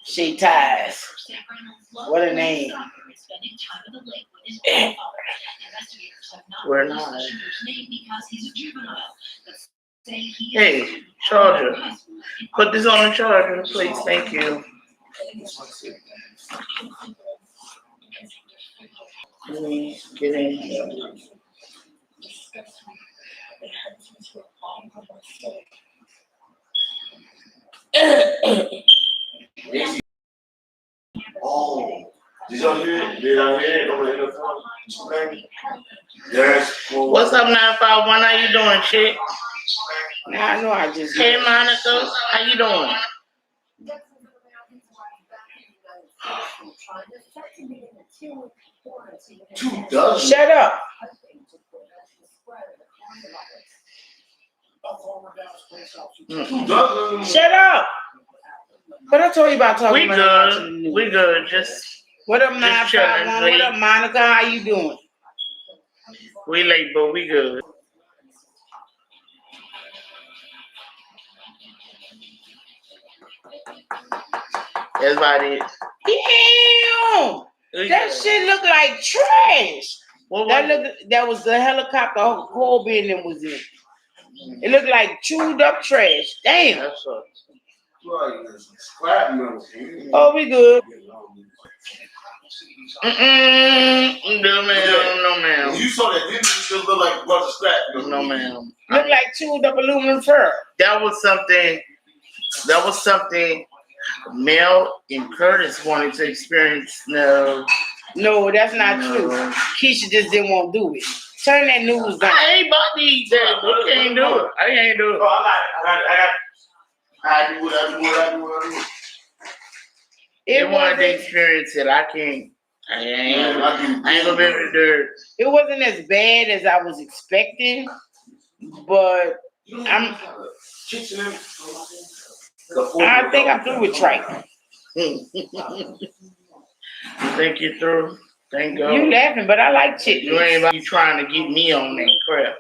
She ties. What a name. We're not. Hey, charger. Put this on the charger, please. Thank you. Let me get in here. Oh, did y'all hear it? Did y'all hear it over the phone? Yes. What's up, 951? How you doing, chick? Now I know I just. Hey, Monica. How you doing? Shut up. Shut up. What I told you about talking We about good. We good. Just what up, 951? What late. up, Monica? How you doing? We late, but we good. That's about it. Damn! That shit look like trash. That was the helicopter whole building was in. It looked like chewed up trash. Damn. That's up. Oh, we good. No, ma'am. No, ma'am. You saw that, didn't it still look like a bunch of scrap? No, ma'am. Look like chewed up aluminum foil. That was something Mel and Curtis wanted to experience. No, that's not true. Keisha just didn't want to do it. Turn that news down. I ain't about to eat that. I can't do it. I can't do it. I do what I do. They wanted to experience it. I can't. I ain't gonna be able to do it. It wasn't as bad as I was expecting, but I think I'm through with tripe. You think you're through? Thank God. You laughing, but I like chitlins. You ain't about to be trying to get me on that crap.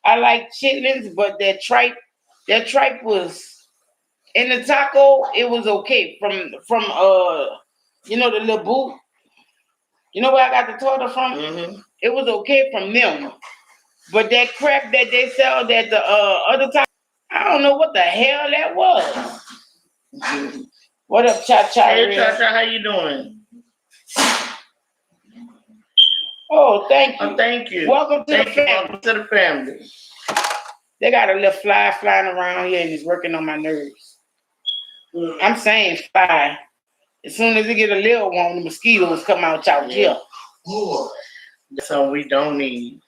I like chitlins, but that tripe was in the taco. It was okay from the little boot. You know where I got the torta from? Mm-hmm. It was okay from them, but that crap that they sell at the other time, I don't know what the hell that was. Mm-hmm. What up, Cha-Cha? Hey, Cha-Cha, how you doing? Oh, thank you. Oh, thank you. Welcome to the family. Welcome to the family. They got a little fly flying around here and it's working on my nerves. I'm saying fly. As soon as you get a little one, the mosquitoes come out y'all here. That's all we don't need.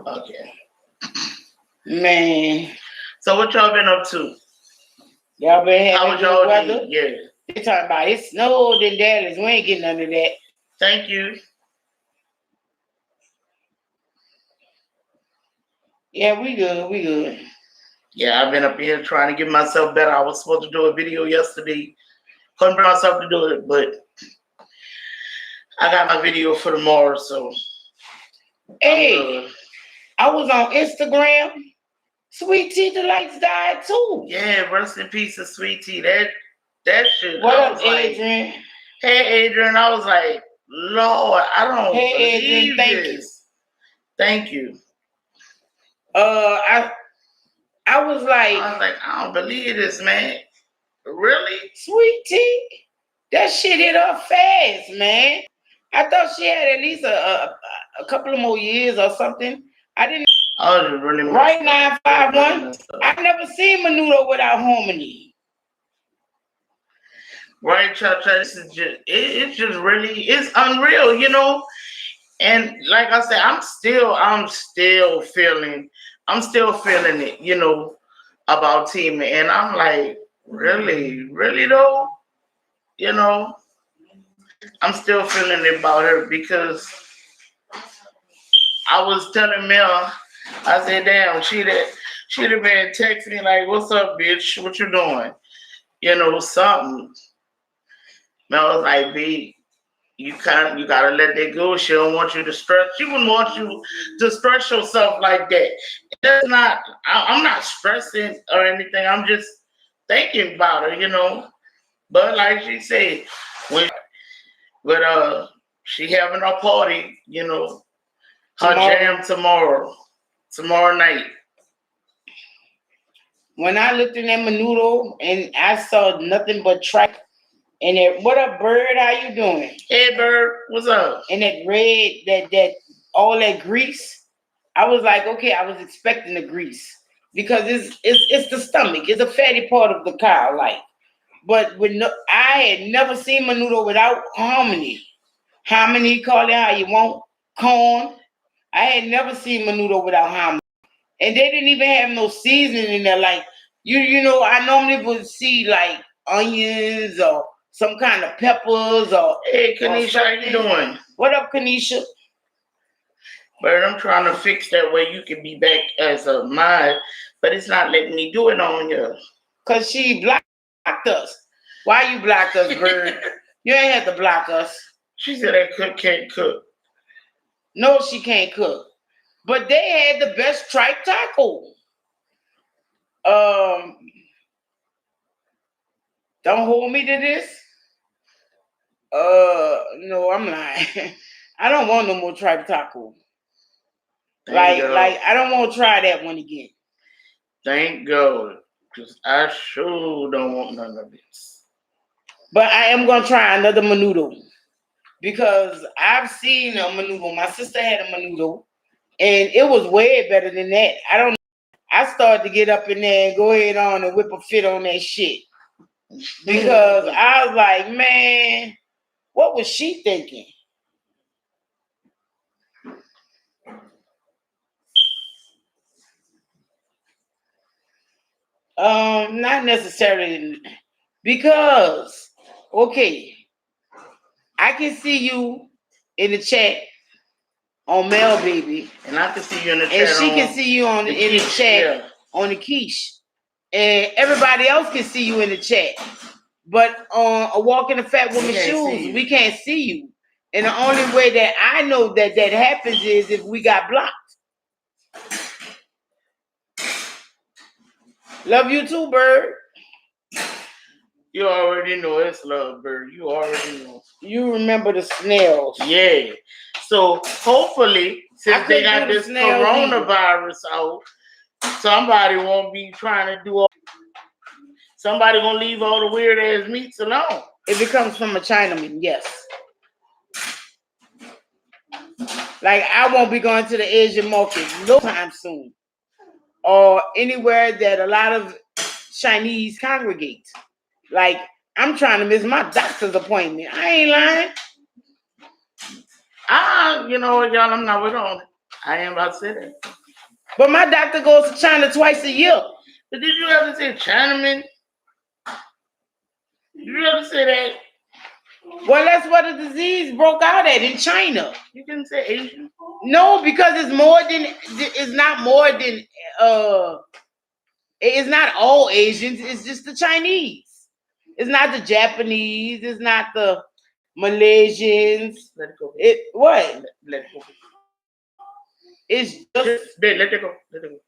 Okay. Man. So what y'all been up to? Y'all been having How was y'all weather? Yeah. They talking about it snowed in Dallas. We ain't getting none of that. Thank you. Yeah, we good. Yeah, I've been up here trying to get myself better. I was supposed to do a video yesterday. Couldn't bring myself to do it, but I got my video for tomorrow, so. Hey, I was on Instagram. Sweet Tea Delights died too. Yeah, rest in peace of Sweet Tea. That shit. What up, Adrian? Like, hey, Adrian. I was like, Lord, I don't believe this. Thank you. I was like, I don't believe this, man. Really? Sweet Tea? That shit hit her fast, man. I thought she had at least a couple of more years or something. I didn't. Oh, really? Right, 951. I never seen Menudo without harmony. Right, Cha-Cha. This is just it's just really it's unreal, you know. And like I said, I'm still feeling it, you know, about Tima. And I'm like, really though, you know, I'm still feeling it about her because I was telling Mel, I said, damn, she'd have been texting me like, what's up, bitch? What you doing? You know, something. Mel was like, B, you gotta let that go. She don't want you to stress. She wouldn't want you to stress yourself like that. That's not. I'm not stressing or anything. I'm just thinking about her, But like she said, but she having a party, her jam tomorrow night. When I looked in that menudo and I saw nothing but tripe. And that, what up, Bird? How you doing? Hey, Bird, what's up? And that red, that all that grease. I was like, okay, I was expecting the grease because it's the stomach. It's a fatty part of the cow, like. But I had never seen menudo without hominy. Hominy, call it how you want. Corn. I had never seen menudo without hominy. And they didn't even have no seasoning in there. Like, I normally would see like onions or some kind of peppers or. Hey, Kanisha, how you doing? What up, Kanisha? But I'm trying to fix that way you can be back as a mod, but it's not letting me do it on here. Cause she blocked us. Why you blocked us, Bird? You ain't have to block us. She said that cook can't cook. No, she can't cook. But they had the best tripe taco. Don't hold me to this. No, I'm lying. I don't want no more tripe taco. Like I don't want to try that one again. Thank God, because I sure don't want none of this. But I am gonna try another menudo because I've seen a menudo. My sister had a menudo, and it was way better than that. I don't know. I started to get up in there and go ahead on and whip a fit on that shit because I was like, man, what was she thinking? Not necessarily because, okay, I can see you in the chat on Mel Baby, and I can see you in the chat, and she can see you in the chat on the quiche, and everybody else can see you in the chat. But on a Walk in the Fat Woman's Shoes, we can't see you, and the only way that I know that happens is if we got blocked. Love you too, Bird. You already know it's love, Bird. You already know. You remember the snails. Yeah. So hopefully, since they got this coronavirus out, somebody won't be trying to do all. Somebody gonna leave all the weird ass meats alone. If it comes from a Chinaman, yes. Like I won't be going to the Asian market no time soon. Or anywhere that a lot of Chinese congregate. Like, I'm trying to miss my doctor's appointment. I ain't lying. You know what, y'all, I'm not with on it. I am about to say that. But my doctor goes to China twice a year. But did you ever say Chinaman? Did you ever say that? Well, that's where the disease broke out at, in China. You didn't say Asian? No, because it's not more than it's not all Asians, it's just the Chinese. It's not the Japanese, it's not the Malaysians. Let it go. What? Let it go. It's just let it go. Let it go.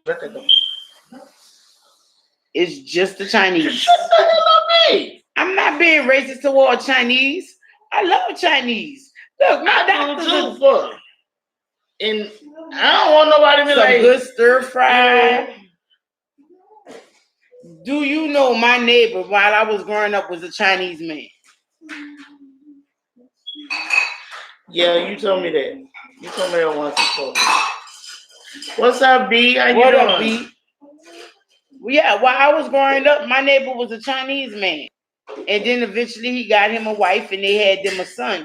Let it go. It's just the Chinese. Shut the hell up, me. I'm not being racist toward Chinese. I love Chinese. Look, my doctor's too. And I don't want nobody to be like good stir fry. Do you know my neighbor while I was growing up was a Chinese man? Yeah, you told me that. You told me that once before. What's up, B? How you what doing? Up, B? Yeah, while I was growing up, my neighbor was a Chinese man. And then eventually he got him a wife and they had them a son.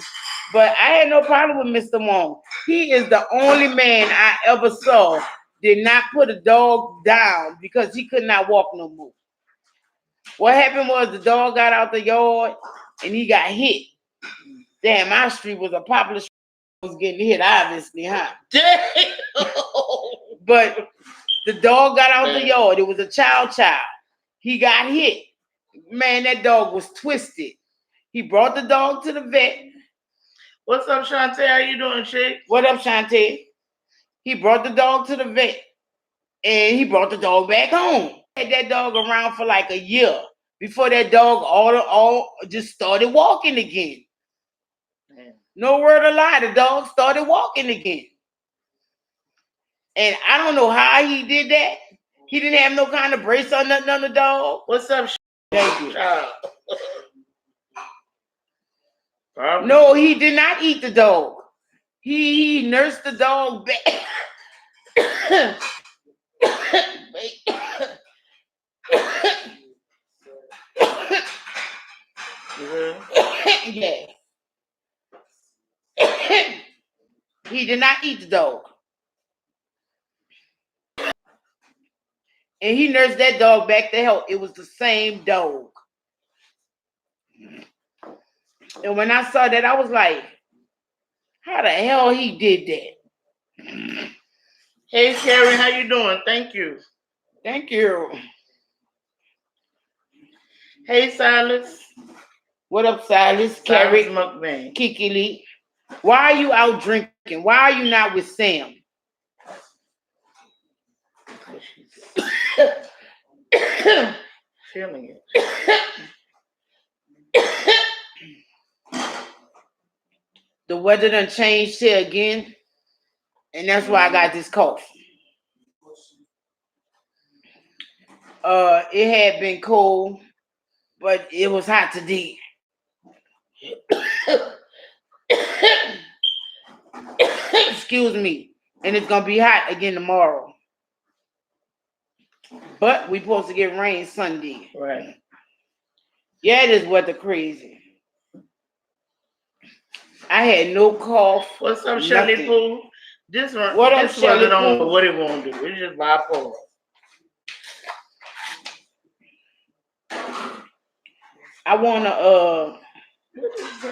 But I had no problem with Mr. Wong. He is the only man I ever saw did not put a dog down because he could not walk no more. What happened was the dog got out the yard and he got hit. Damn, our street was a popular street. Was getting hit, obviously, huh? Damn. But the dog got out the yard. It was a child. He got hit. Man, that dog was twisted. He brought the dog to the vet. What's up, Shantae? How you doing, chick? What up, Shantae? He brought the dog to the vet, and he brought the dog back home. Had that dog around for like a year before that dog all just started walking again. No word of lie, the dog started walking again. And I don't know how he did that. He didn't have no kind of brace or nothing on the dog. What's up? Thank you. Probably. No, he did not eat the dog. He nursed the dog back. Yeah. He did not eat the dog. And he nursed that dog back to health. It was the same dog. And when I saw that, I was like, how the hell he did that? Hey, Carrie, how you doing? Thank you. Thank you. Hey, Silas. What up, Silas? Carrie, Kiki Lee. Why are you out drinking? Why are you not with Sam? Feeling it. The weather done changed here again, and that's why I got this cough. It had been cold, but it was hot today. Excuse me. And it's gonna be hot again tomorrow. But we supposed to get rain Sunday. Right. Yeah, it is weather crazy. I had no cough. What's up, Shelly Pooh? This one, what up, this weather don't Pooh? know what it won't do. It's just bipolar. I wanna what is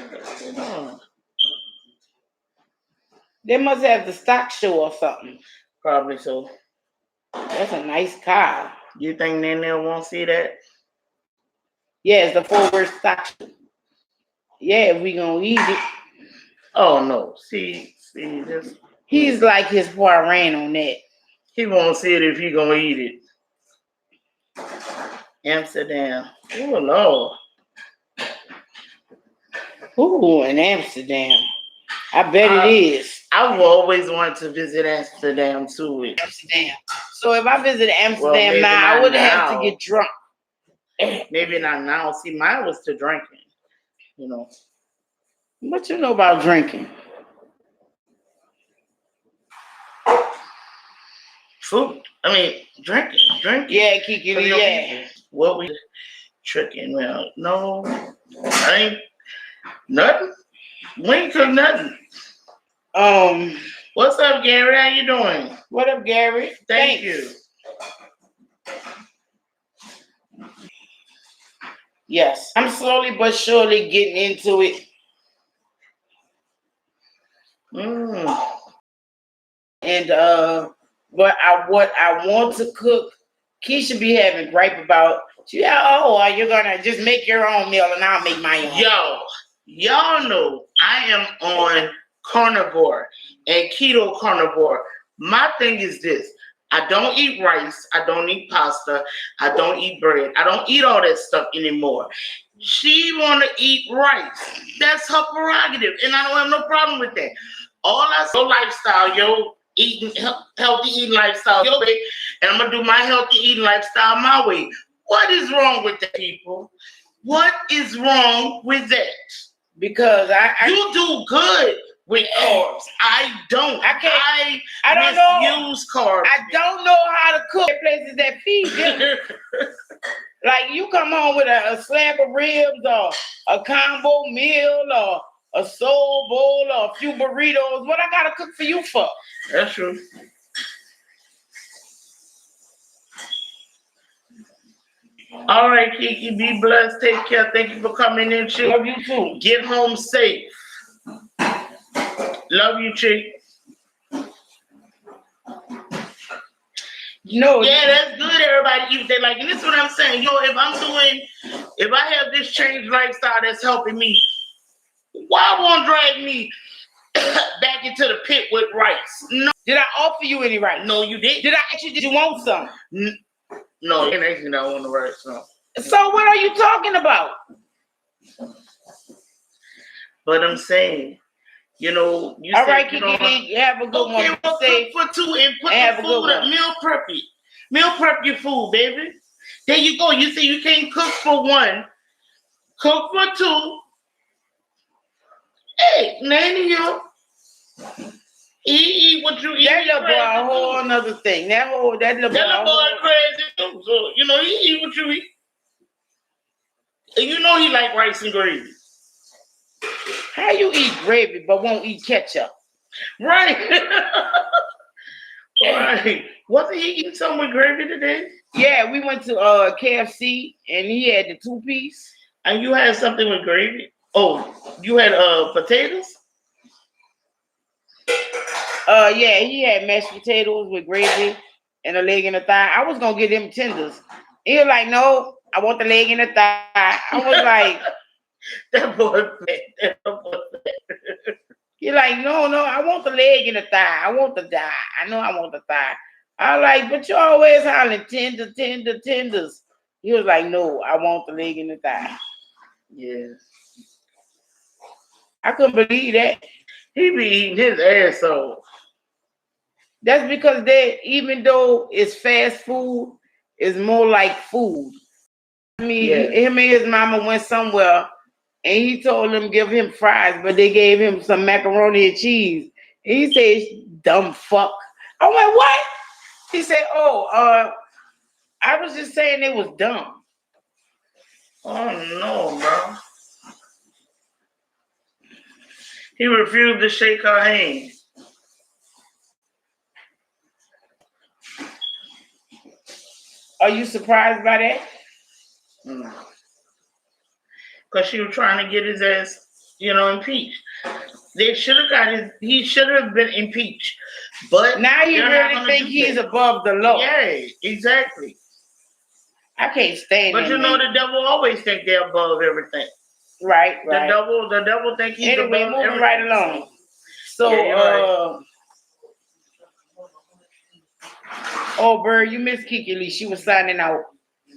that? They must have the stock show or something. Probably so. That's a nice car. You think Nene won't see that? Yeah, it's the forward stock show. Yeah, we gonna eat it. Oh no. See this. He's like his ran on that. He won't see it if he gonna eat it. Amsterdam. Oh Lord. Ooh, in Amsterdam. I bet it is. I've always wanted to visit Amsterdam too. Amsterdam. So if I visit Amsterdam now, I would have to get drunk. Maybe not now. See, mine was to drinking. You know. What you know about drinking? Food. I mean, drinking. Yeah, Kiki. Yeah. What we tricking? Well, no, I ain't nothing. We ain't cook nothing. What's up, Gary? How you doing? What up, Gary? Thank you. Yes, I'm slowly but surely getting into it. And what I want to cook, Keisha be having gripe about. You're gonna just make your own meal and I'll make my own. Y'all know I am on carnivore and keto carnivore. My thing is this: I don't eat rice, I don't eat pasta, I don't eat bread, I don't eat all that stuff anymore. She wanna eat rice. That's her prerogative, and I don't have no problem with that. All I say, lifestyle, healthy eating lifestyle, your way, and I'm gonna do my healthy eating lifestyle my way. What is wrong with that, people? What is wrong with that? Because you do good with carbs. I don't. I don't know. Use carbs. I don't know how to cook places that feed you. Like you come home with a slab of ribs or a combo meal or a soul bowl or a few burritos. What I gotta cook for you for? That's true. All right, Kiki, be blessed. Take care. Thank you for coming in, chick. Love you too. Get home safe. Love you, chick. Yeah, that's good. Everybody use that. Like, and this is what I'm saying. If I have this changed lifestyle that's helping me, Why won't drag me back into the pit with rice? No. Did I offer you any rice? No, you didn't. Did I ask you, did you want some? No, you didn't ask me that I want the rice. No. So what are you talking about? But I'm saying, you know, you all said, right, you Kiki, have a good one. Okay, well, cook for two and put the food up. Meal prep it. Meal prep your food, baby. There you go. You say you can't cook for one. Cook for two. Hey, nanny, you. Eat what you eat. That little boy a whole another thing. That little boy crazy too. So, you know, he eat what you eat. And you know he like rice and gravy. How you eat gravy but won't eat ketchup? Right. Right. Wasn't he eating something with gravy today? Yeah, we went to KFC and he had the 2-piece. And you had something with gravy? Oh, you had potatoes? Yeah, he had mashed potatoes with gravy and a leg and a thigh. I was gonna get him tenders. He was like, no, I want the leg and the thigh. I was like, that boy fat. He's like, no, I want the leg and the thigh. I want the thigh. I know I want the thigh. I like, but you always hollering tenders. He was like, no, I want the leg and the thigh. Yeah. I couldn't believe that. He be eating his ass off. That's because even though it's fast food, it's more like food. I mean, him and his mama went somewhere and he told them give him fries, but they gave him some macaroni and cheese. And he said, dumb fuck. I went, what? He said, I was just saying it was dumb. Oh no, bro. He refused to shake her hand. Are you surprised by that? Because she was trying to get his ass, impeached. They should have he should have been impeached. But now you really think he's above the law. Yeah, exactly. I can't stand But him, the devil always think they're above everything. Right. The devil think he's above everything. Moving right along. So, oh, Bird, you missed Kiki Lee. She was signing out.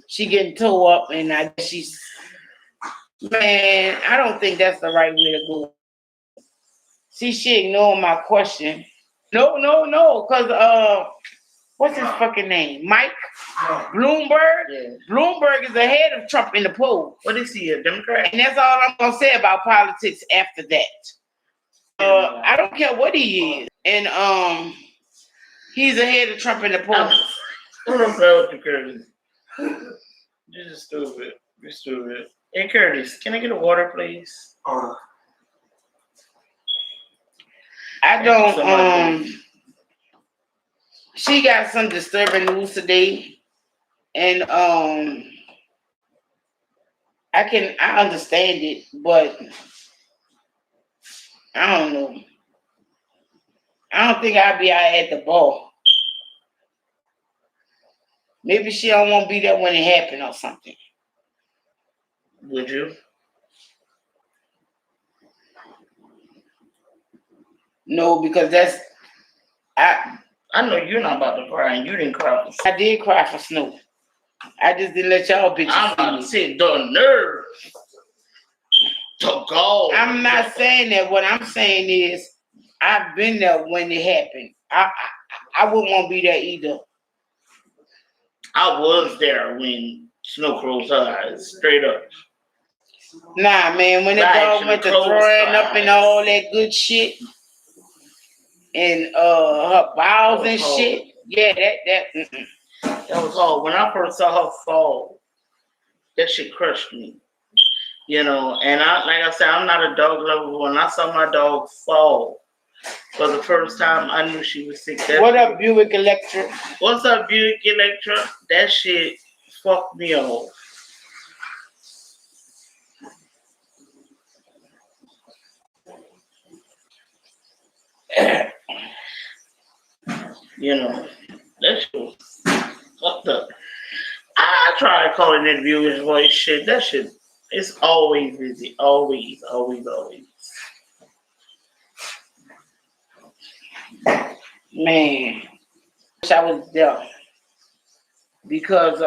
She getting towed up, and I guess she's. Man, I don't think that's the right way to go. See, she ignored my question. No, because what's his fucking name? Mike Bloomberg. Yeah. Bloomberg is ahead of Trump in the polls. What is he, a Democrat? And that's all I'm gonna say about politics after that. I don't care what he is, and he's ahead of Trump in the polls. I don't know what you, Curtis. You're just stupid. You're stupid. Hey, Curtis, can I get a water, please? I don't. She got some disturbing news today, and I understand it, but I don't know. I don't think I'll be out at the ball. Maybe she don't want to be there when it happened or something. Would you? No, because that's I know you're not about to cry, and you didn't cry for Snoop. I did cry for Snoop. I just didn't let y'all bitches I'm about to say the nerve to go. I'm not saying that. What I'm saying is I've been there when it happened. I wouldn't want to be there either. I was there when Snoop closed her eyes, straight up. Nah, man, when the dog went to throwing up and all that good shit, and her bowels and shit, yeah, that was all. When I first saw her fall, that shit crushed me. And like I said, I'm not a dog lover. But when I saw my dog fall for the first time, I knew she was sick. What up, Buick Electra? What's up, Buick Electra? That shit fucked me off. That shit was fucked up. I tried calling interviewers voice shit. That shit is always busy. Always. Man, wish I was there because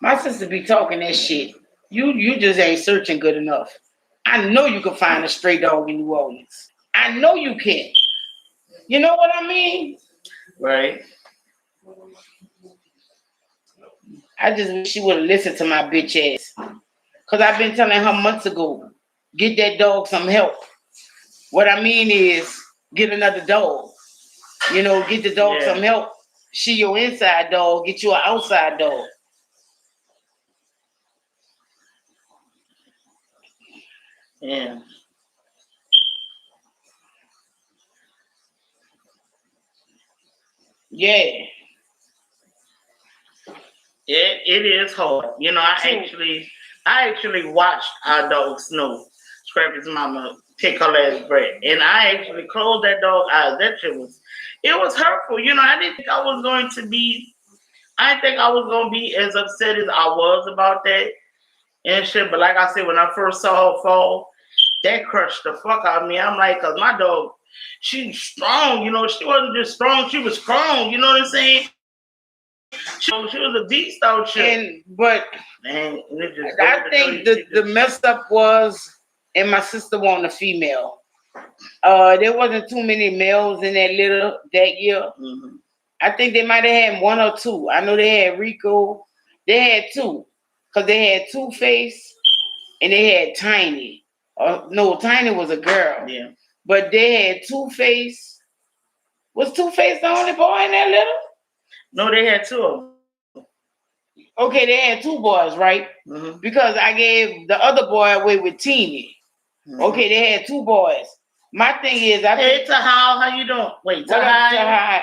my sister be talking that shit. You just ain't searching good enough. I know you can find a stray dog in New Orleans. I know you can. You know what I mean? Right. I just wish she would have listened to my bitch ass. Cause I've been telling her months ago, get that dog some help. What I mean is get another dog. You know, get the dog some help. She your inside dog, get you an outside dog. Yeah. Yeah. It is hard. You know, I actually watched our dog Snow, Scrappy's mama, take her last breath. And I actually closed that dog eyes. That shit was hurtful. You know, I didn't think I was going to be as upset as I was about that and shit. But like I said, when I first saw her fall, that crushed the fuck out of me. I'm like, cause my dog, she's strong, you know, she wasn't just strong, she was strong, you know what I'm saying? She was a beast out here. But man, I think the messed up was, and my sister wanted a female. There wasn't too many males in that litter that year. Mm-hmm. I think they might have had one or two. I know they had Rico. They had two. Because they had Two-Face and they had Tiny. No, Tiny was a girl. Yeah. But they had Two-Face. Was Two-Face the only boy in that litter? No, they had two of them. Okay, they had two boys, right? Mm-hmm. Because I gave the other boy away with Teeny. Mm-hmm. Okay, they had two boys. My thing is, hey, Tahal, how you doing? Wait, Tahal.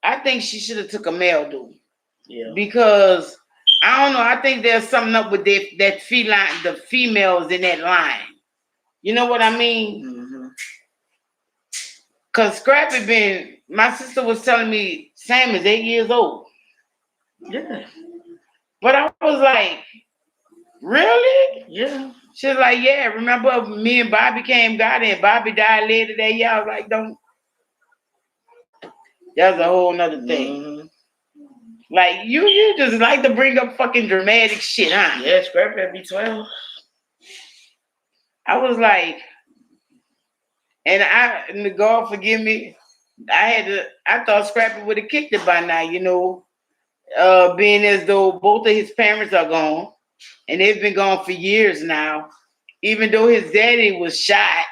I think she should have took a male dude. Yeah. Because I don't know. I think there's something up with that feline, the females in that line. You know what I mean? Mm-hmm. Cause Scrappy my sister was telling me Sam is 8 years old. Yeah. But I was like, really? Yeah. She was like, yeah, remember me and Bobby got it and Bobby died later that year? I was like, don't. That's a whole nother thing. Mm-hmm. Like, you just like to bring up fucking dramatic shit, huh? Yeah, Scrappy had be 12. I was like, and God forgive me, I thought Scrappy would have kicked it by now, you know, being as though both of his parents are gone, and they've been gone for years now. Even though his daddy was shot,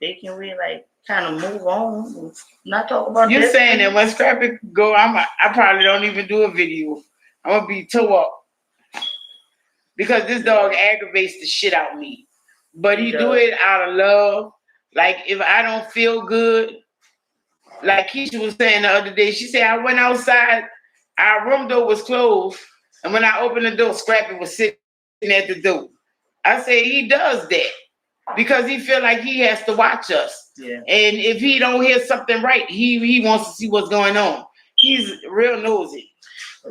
they can really like kind of move on and not talk about. You're saying that when Scrappy go, I probably don't even do a video. I'm gonna be toe up because this dog aggravates the shit out of me. But he do it out of love. Like if I don't feel good, like Keisha was saying the other day, she said I went outside, our room door was closed, and when I opened the door, Scrappy was sitting at the door. I said he does that because he feel like he has to watch us. Yeah. And if he don't hear something right, he wants to see what's going on. He's real nosy.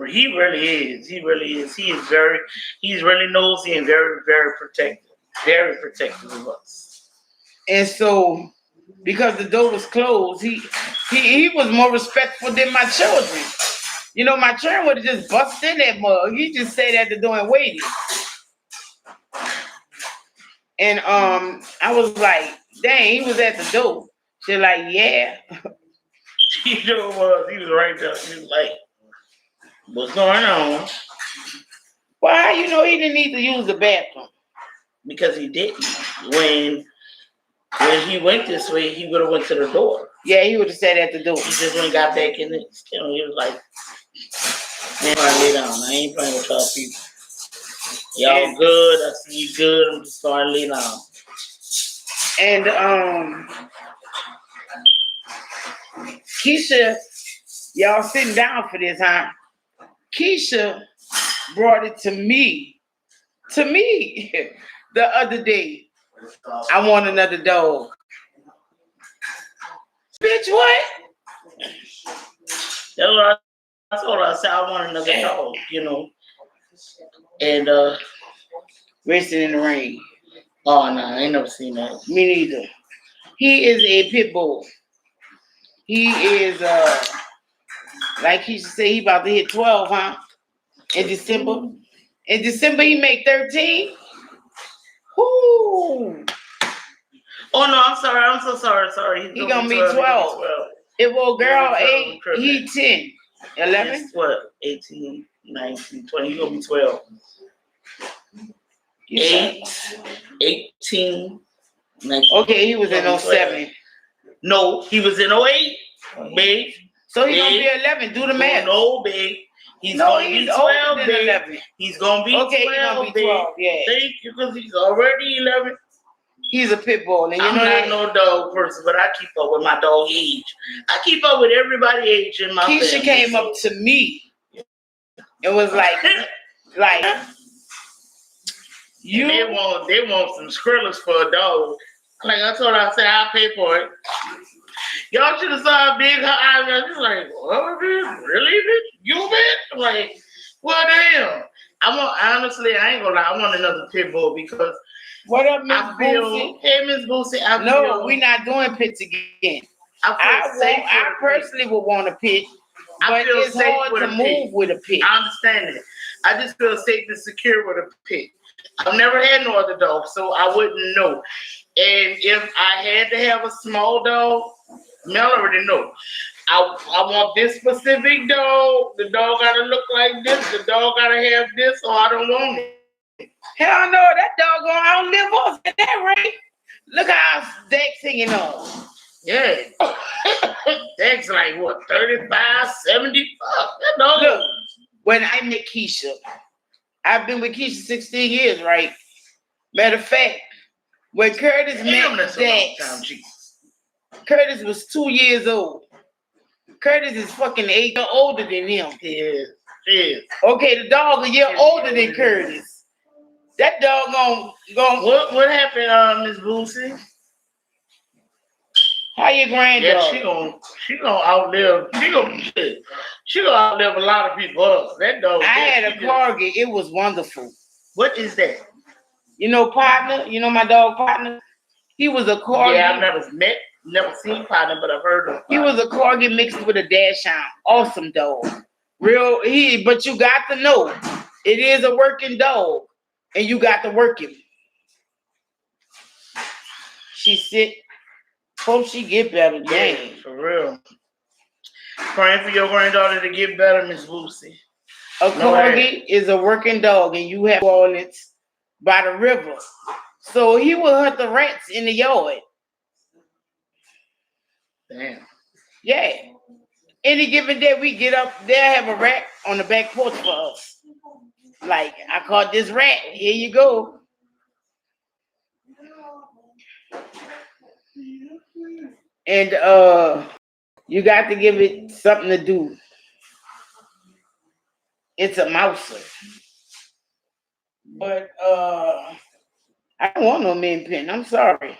He really is. He really is. He's really nosy and very, very protective. Very protective of us. And so, because the door was closed, he was more respectful than my children. You know, my children would have just busted in that mug. He just stayed at the door and waited. And I was like, dang, he was at the door. She's like, yeah. He sure was. He was right there. He was like, what's going on? Well, how you know he didn't need to use the bathroom? Because he didn't. When he went this way, he would have went to the door. Yeah, he would have sat at the door. He just went got back in it. You know, he was like, man, I lay down. I ain't playing with y'all people. Y'all good. I see you good. I'm just going to lay down. And Keisha, y'all sitting down for this, huh? Keisha brought it to me the other day. I want another dog. Bitch, what? That's what I told her. I said, I want another dog, you know. And Racing in the Rain. Oh, no, I ain't never seen that. Me neither. He is a pit bull. He is like he should say he about to hit 12, huh? In December. In December he make 13. Whoo! Oh no, I'm sorry. I'm so sorry. Sorry. He gonna be 12. If a girl 8, he 10. 11? He's what? 18, 19, 20. He gonna be 12. 8, 18, 19. Okay, he was in 07. No, he was in 08, babe. So he gonna be 11. Do the math. No, babe. He's gonna be 12, than babe. 11. He's gonna be 12, he gonna be 12, yeah. Thank you, because he's already 11. He's a pit bull. And I'm not no dog person, but I keep up with my dog age. I keep up with everybody age in my Keisha family. came up to me. It was like you. They want some Skrillers for a dog. Like I told her, I said I'll pay for it. Y'all should have saw how big her eyes were. Just like, what, bitch? Really, bitch? You, bitch? Like, well, damn. Honestly, I ain't gonna lie. I want another pit bull because what up, Miss Boosie? Hey, Miss Boosie. No, we're not doing pits again. I personally would want a pit, but it's hard to move with a pit. I understand it. I just feel safe and secure with a pit. I've never had no other dog, so I wouldn't know. And if I had to have a small dog, Mel already know. I want this specific dog. The dog gotta look like this. The dog gotta have this, or I don't want it. Hell no, that dog gonna outlive us at that rate. Look how Dex hanging on. Yeah. Dex like what, 35, 70? Fuck, that dog. Look, when I met Keisha, I've been with Keisha 16 years, right? Matter of fact, when Curtis met Dex, Curtis was 2 years old. Curtis is fucking 8 years older than him. Yeah. Okay, the dog a year older than Curtis. That dog gon' What happened, Miss Boosie? How your granddaughter? Yeah, she gonna outlive. She gonna outlive a lot of people. That dog. I had a corgi. It was wonderful. What is that? You know, Partner. You know my dog Partner. He was a corgi. Yeah, I've never seen Partner, but I've heard of him. He was a corgi mixed with a dachshund. Awesome dog. But you got to know, it is a working dog, and you got to work him. She sick. Hope she get better. Dang. For real. Praying for your granddaughter to get better, Miss Boosie. A corgi is a working dog, and you have wallets by the river. So he will hunt the rats in the yard. Damn. Yeah. Any given day we get up, they'll have a rat on the back porch for us. Like, I caught this rat. Here you go. And you got to give it something to do. It's a mouser. But I don't want no min pin. I'm sorry.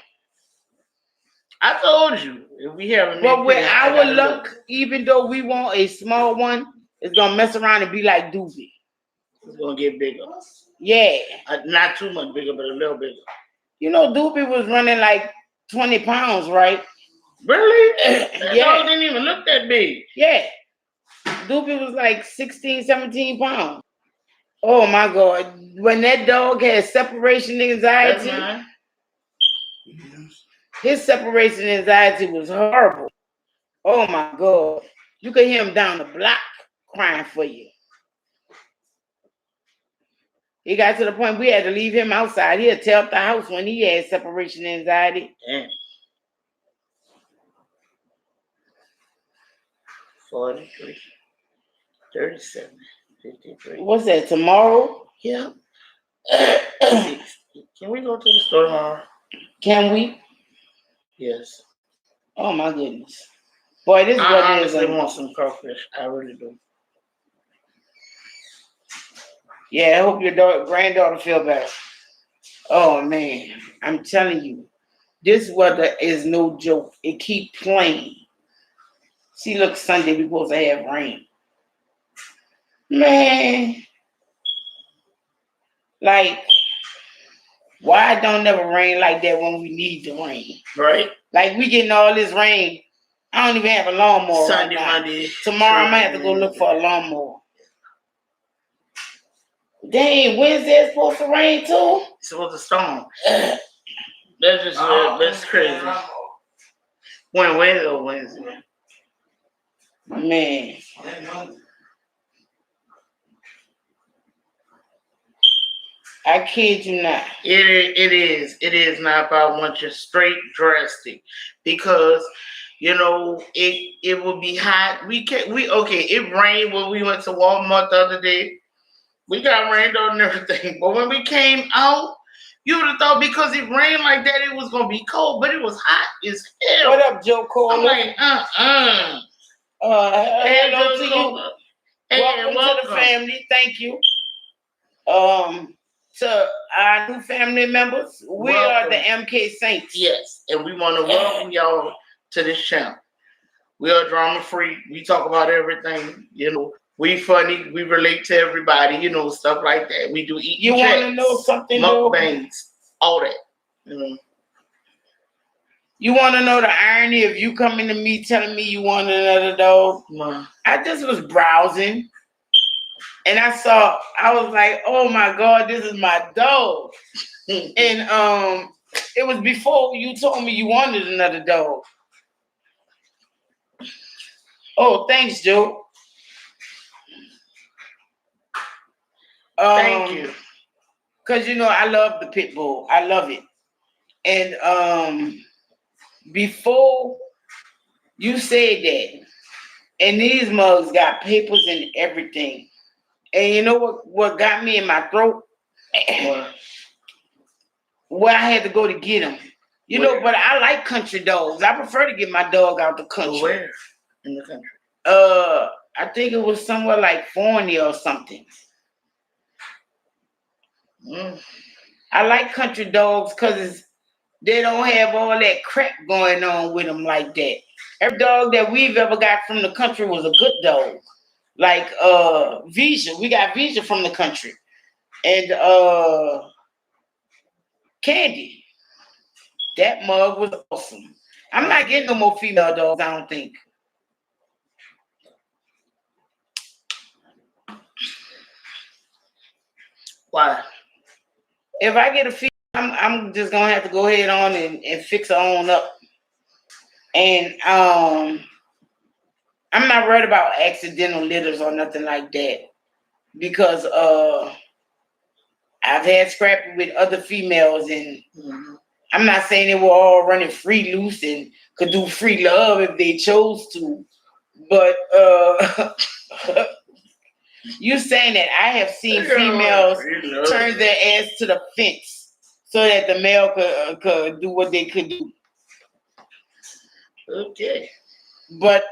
I told you if we have a min pin. But with our luck, even though we want a small one, it's gonna mess around and be like Doobie. It's gonna get bigger. Yeah. Not too much bigger, but a little bigger. You know, Doobie was running like 20 pounds, right? Really? That Yeah. dog didn't even look that big. Yeah. Doobie was like 16, 17 pounds. Oh my God. When that dog had separation anxiety, his separation anxiety was horrible. Oh my God. You could hear him down the block crying for you. He got to the point we had to leave him outside. He'd tear up the house when he had separation anxiety. Damn. 43, 37, 53. What's that, tomorrow? Yeah. Can we go to the store tomorrow? Can we? Yes. Oh my goodness. Boy, this I honestly want some crawfish. I really do. Yeah, I hope your granddaughter feel better. Oh man, I'm telling you, this weather is no joke. It keep playing. See, look, Sunday we supposed to have rain. Man, like, why don't never rain like that when we need the rain? Right? Like we getting all this rain. I don't even have a lawnmower Sunday, right now. Monday. Tomorrow I'm gonna have to go look for a lawnmower. Dang, Wednesday is supposed to rain too? It's supposed to storm. That's crazy. Wednesday? Man. I kid you not. It is not, but I want you straight drastic because it will be hot. It rained when we went to Walmart the other day. We got rained on and everything. But when we came out, you would have thought because it rained like that it was gonna be cold, but it was hot as hell. What up, Joe Cole? I'm like, hello to Cole. you. Hey, welcome to the family. Thank you. To our new family members, we are the MK Saints. Yes, and we want to welcome y'all to this channel. We are drama free. We talk about everything. We funny. We relate to everybody. Stuff like that. We do eat. You want to know something? Mukbangs, all that. You want to know the irony of you coming to me telling me you want another dog? I just was browsing. And I was like, oh my God, this is my dog. And it was before you told me you wanted another dog. Oh, thanks, Joe. Thank you. Because I love the pit bull. I love it. And before you said that, and these mugs got papers and everything. And you know what got me in my throat? Where I had to go to get them. But I like country dogs. I prefer to get my dog out the country. Where in the country? I think it was somewhere like Forney or something. I like country dogs because they don't have all that crap going on with them like that. Every dog that we've ever got from the country was a good dog. Like Visha. We got Visha from the country. And Candy. That mug was awesome. I'm not getting no more female dogs, I don't think. Why? If I get a female, I'm just gonna have to go ahead on and fix her on up. And I'm not worried about accidental litters or nothing like that. Because I've had scrapping with other females, and I'm not saying they were all running free loose and could do free love if they chose to. But you saying that I have seen females turn their ass to the fence so that the male could do what they could do. Okay. But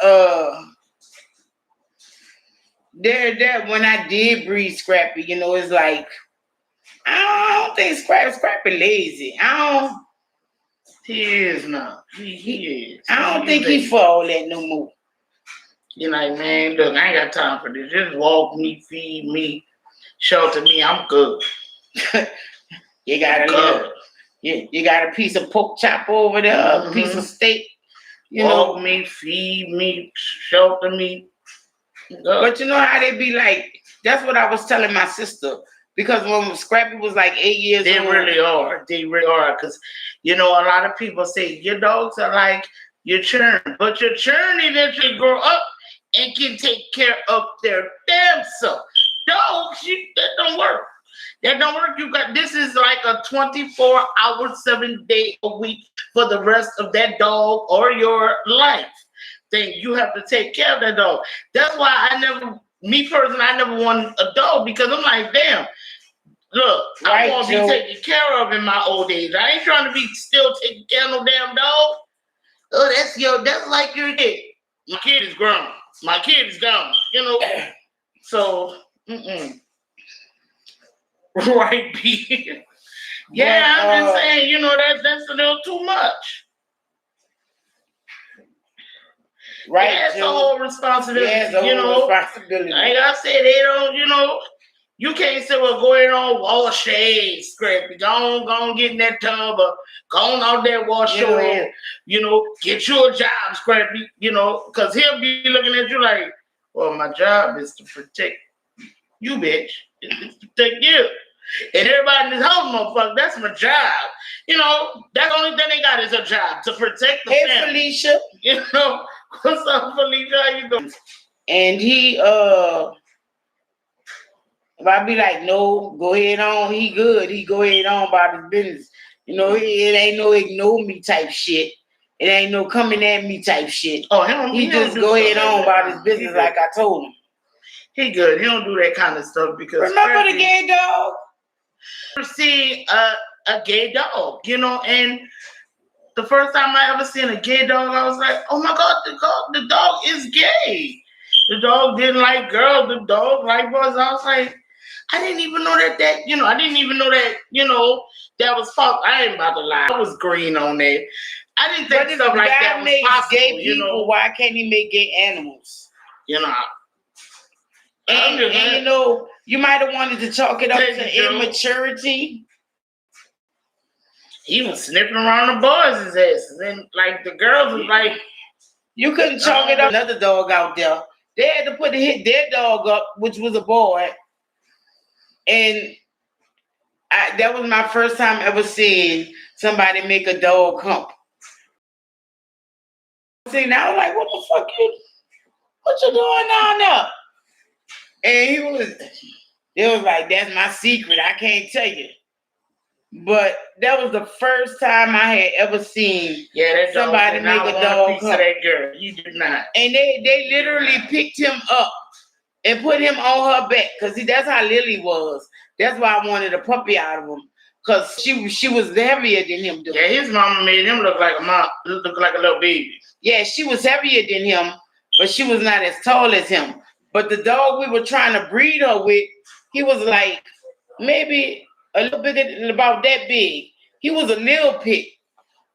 there when I did breed Scrappy, it's like I don't think Scrappy lazy. He is not. He is. I don't think he for all that no more. You're like, man, look, I ain't got time for this. Just walk me, feed me, shelter me. I'm good. You got a piece of pork chop over there, a piece of steak. Walk me, feed me, shelter me. But you know how they be like, that's what I was telling my sister. Because when Scrappy was like 8 years old. They really are. They really are. Because, a lot of people say your dogs are like your churn. But your churn eventually grow up and can take care of their damn self. Dogs, that don't work. That don't work. This is like a 24-hour, 7-day-a-week for the rest of that dog or your life. Then you have to take care of that dog. That's why I never wanted a dog because I'm like, damn, look, I want to be taken care of in my old age. I ain't trying to be still taking care of no damn dog. Oh, that's like your kid. My kid is grown. My kid is gone. So, right, B. Yeah, I'm just saying, that's a little too much. Right, that's a whole responsibility. Responsibility. Like I said, they don't, You can't say, well, go ahead on, wash your head, Scrappy. Go on, get in that tub or go on out there, wash your head. Get you a job, Scrappy. Because he'll be looking at you like, well, my job is to protect you, bitch. It's to protect you. And everybody in this house, motherfucker, that's my job. That's the only thing they got is a job to protect the family. Felicia. What's up, Felicia? How you doing? And he, if I be like, no, go ahead on, he good. He go ahead on about his business. It ain't no ignore me type shit. It ain't no coming at me type shit. Oh, he just go ahead on about his business like I told him. He good. He don't do that kind of stuff because remember the gay dog? See a gay dog, and the first time I ever seen a gay dog, I was like, oh my God, the dog is gay. The dog didn't like girls. The dog liked boys. I was like, I didn't even know that, I didn't even know that, that was false. I ain't about to lie. I was green on that. I didn't think stuff like that was possible, gay people, why can't he make gay animals? And you might have wanted to chalk it up to immaturity. He was sniffing around the boys' asses, and like the girls was like, you couldn't chalk it up. Another dog out there. They had to hit their dog up, which was a boy, and that was my first time ever seeing somebody make a dog hump. See, now I was like, what the fuck what you doing down there? And it was like, that's my secret. I can't tell you. But that was the first time I had ever seen somebody make a dog hump. That girl. You did not. And they literally picked him up and put him on her back. Because that's how Lily was. That's why I wanted a puppy out of him. Because she was heavier than him. Yeah, his mama made him look like a little baby. Yeah, she was heavier than him, but she was not as tall as him. But the dog we were trying to breed her with, he was like maybe a little bit about that big. He was a little pit.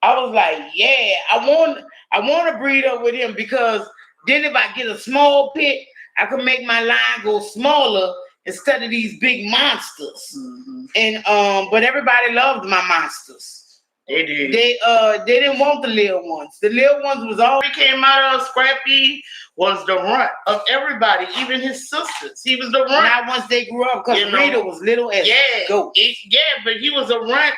I was like, yeah, I want to breed up with him because then if I get a small pit, I can make my line go smaller instead of these big monsters. Mm-hmm. And but everybody loved my monsters. They did. They didn't want the little ones. The little ones was all he came out of. Scrappy was the runt of everybody, even his sisters. He was the runt. Not once they grew up, because Rita was little as goat. But he was a runt,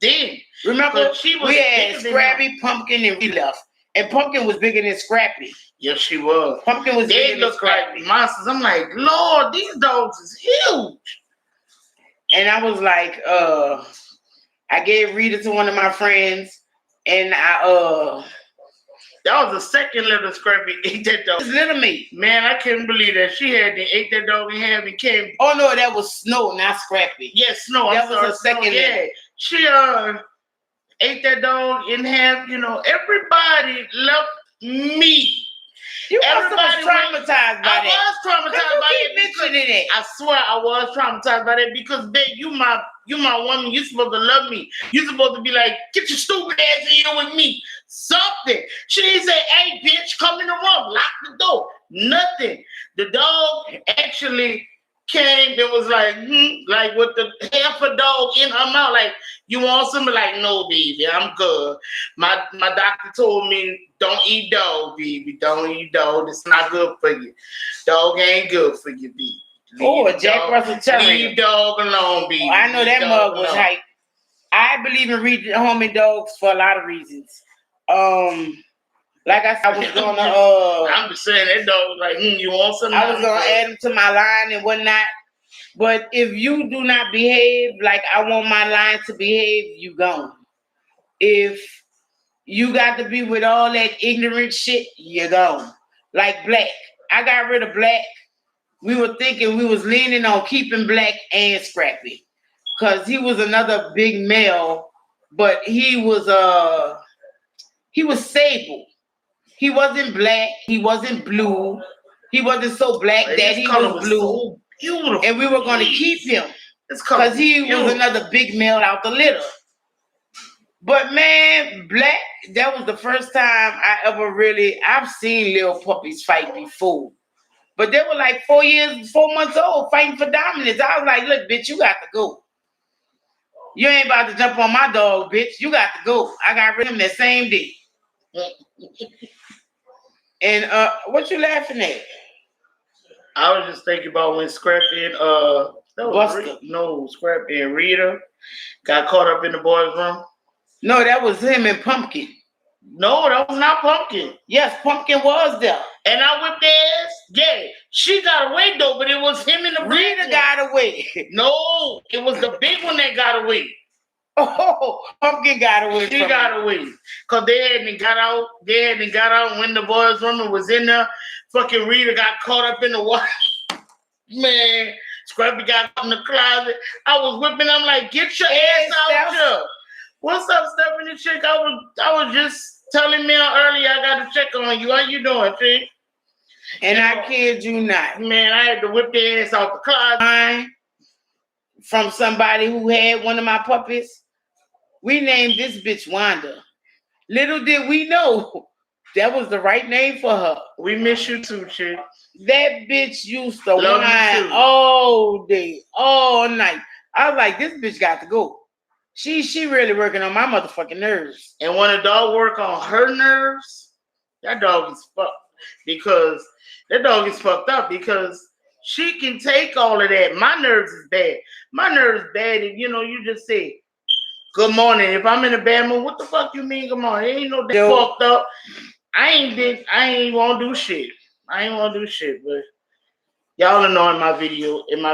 then. Remember, we had Scrappy, Pumpkin, and we left. And Pumpkin was bigger than Scrappy. Yes, she was. Pumpkin was bigger than Scrappy. Like monsters. I'm like, Lord, these dogs is huge. And I was like, I gave Rita to one of my friends, and that was the second little Scrappy ate that dog. It's little me. Man, I couldn't believe that. She ate that dog in half and came. Oh no, that was Snow, not Scrappy. Yeah, Snow. That was her second. Yeah, she ate that dog in half. Everybody loved me. Everybody was traumatized by that. I was traumatized by it. Mentioning it. I swear I was traumatized by that because, babe, you my woman. You supposed to love me. You supposed to be like, get your stupid ass in here with me. Something. She didn't say, hey, bitch, come in the room. Lock the door. Nothing. The dog actually came and was like, like with the half a dog in her mouth. Like, you want something? Like, no, baby, I'm good. My doctor told me, don't eat dog, baby. Don't eat dog. It's not good for you. Dog ain't good for you, baby. A Jack Russell Terrier. Leave dog alone, baby. Oh, I know that mug was hype. I believe in rehoming dogs for a lot of reasons. Like I said, I was gonna. I'm just saying that dog was like, you want something? I was gonna add him to my line and whatnot. But if you do not behave like I want my line to behave, you gone. If you got to be with all that ignorant shit, you gone. Like Black. I got rid of Black. We were thinking we was leaning on keeping Black and Scrappy. Because he was another big male, but he was sable. He wasn't black. He wasn't blue. He wasn't so black that he was blue. So beautiful. And we were going to keep him because he was another big male out the litter. But man, Black, that was the first time I've seen little puppies fight before. But they were like 4 months old, fighting for dominance. I was like, look, bitch, you got to go. You ain't about to jump on my dog, bitch. You got to go. I got rid of him that same day. And what you laughing at? I was just thinking about when Scrappy and Scrappy and Rita got caught up in the boys' room. No, that was him and Pumpkin. No, that was not Pumpkin. Yes, Pumpkin was there. And I whipped their ass. Yeah, she got away though, but it was him and the Rita got away. No, it was the big one that got away. Oh, Pumpkin got away. She got away. Cause they hadn't got out. They hadn't got out when the boys' room was in there. Fucking Rita got caught up in the water. Man, Scrappy got out in the closet. I was whipping. I'm like, get your ass out here. What's up, Stephanie Chick? I was just telling Mel earlier I got to check on you. How you doing, Chick? And I kid you not. Man, I had to whip their ass out the closet. From somebody who had one of my puppies. We named this bitch Wanda. Little did we know that was the right name for her. We miss you too, Chick. That bitch used to whine all day, all night. I was like, this bitch got to go. She really working on my motherfucking nerves. And when a dog work on her nerves, that dog is fucked. Because that dog is fucked up because she can take all of that. My nerves is bad. My nerves bad if you just say good morning. If I'm in a bad mood, what the fuck you mean good morning? Ain't no that fucked up. I ain't wanna do shit. I ain't wanna do shit, but y'all will know in my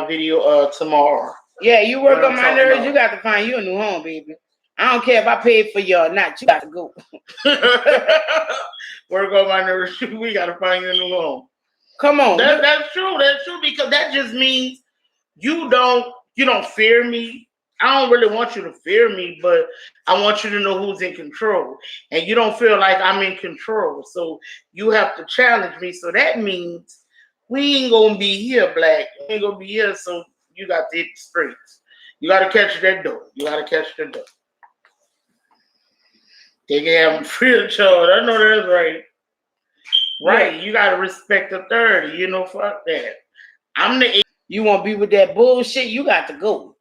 video tomorrow. Yeah, you work on my nerves, you got to find you a new home, baby. I don't care if I paid for you or not, you got to go. Work on my nerves, we gotta find you a new home. Come on. That's true. That's true because that just means you don't fear me. I don't really want you to fear me, but I want you to know who's in control. And you don't feel like I'm in control. So you have to challenge me. So that means we ain't gonna be here, Black. We ain't gonna be here, so you got to hit the streets. You gotta catch that door. You gotta catch the door. They can have them free of charge. I know that's right. Right, yeah. You gotta respect authority, fuck that. I'm the you wanna be with that bullshit, you got to go.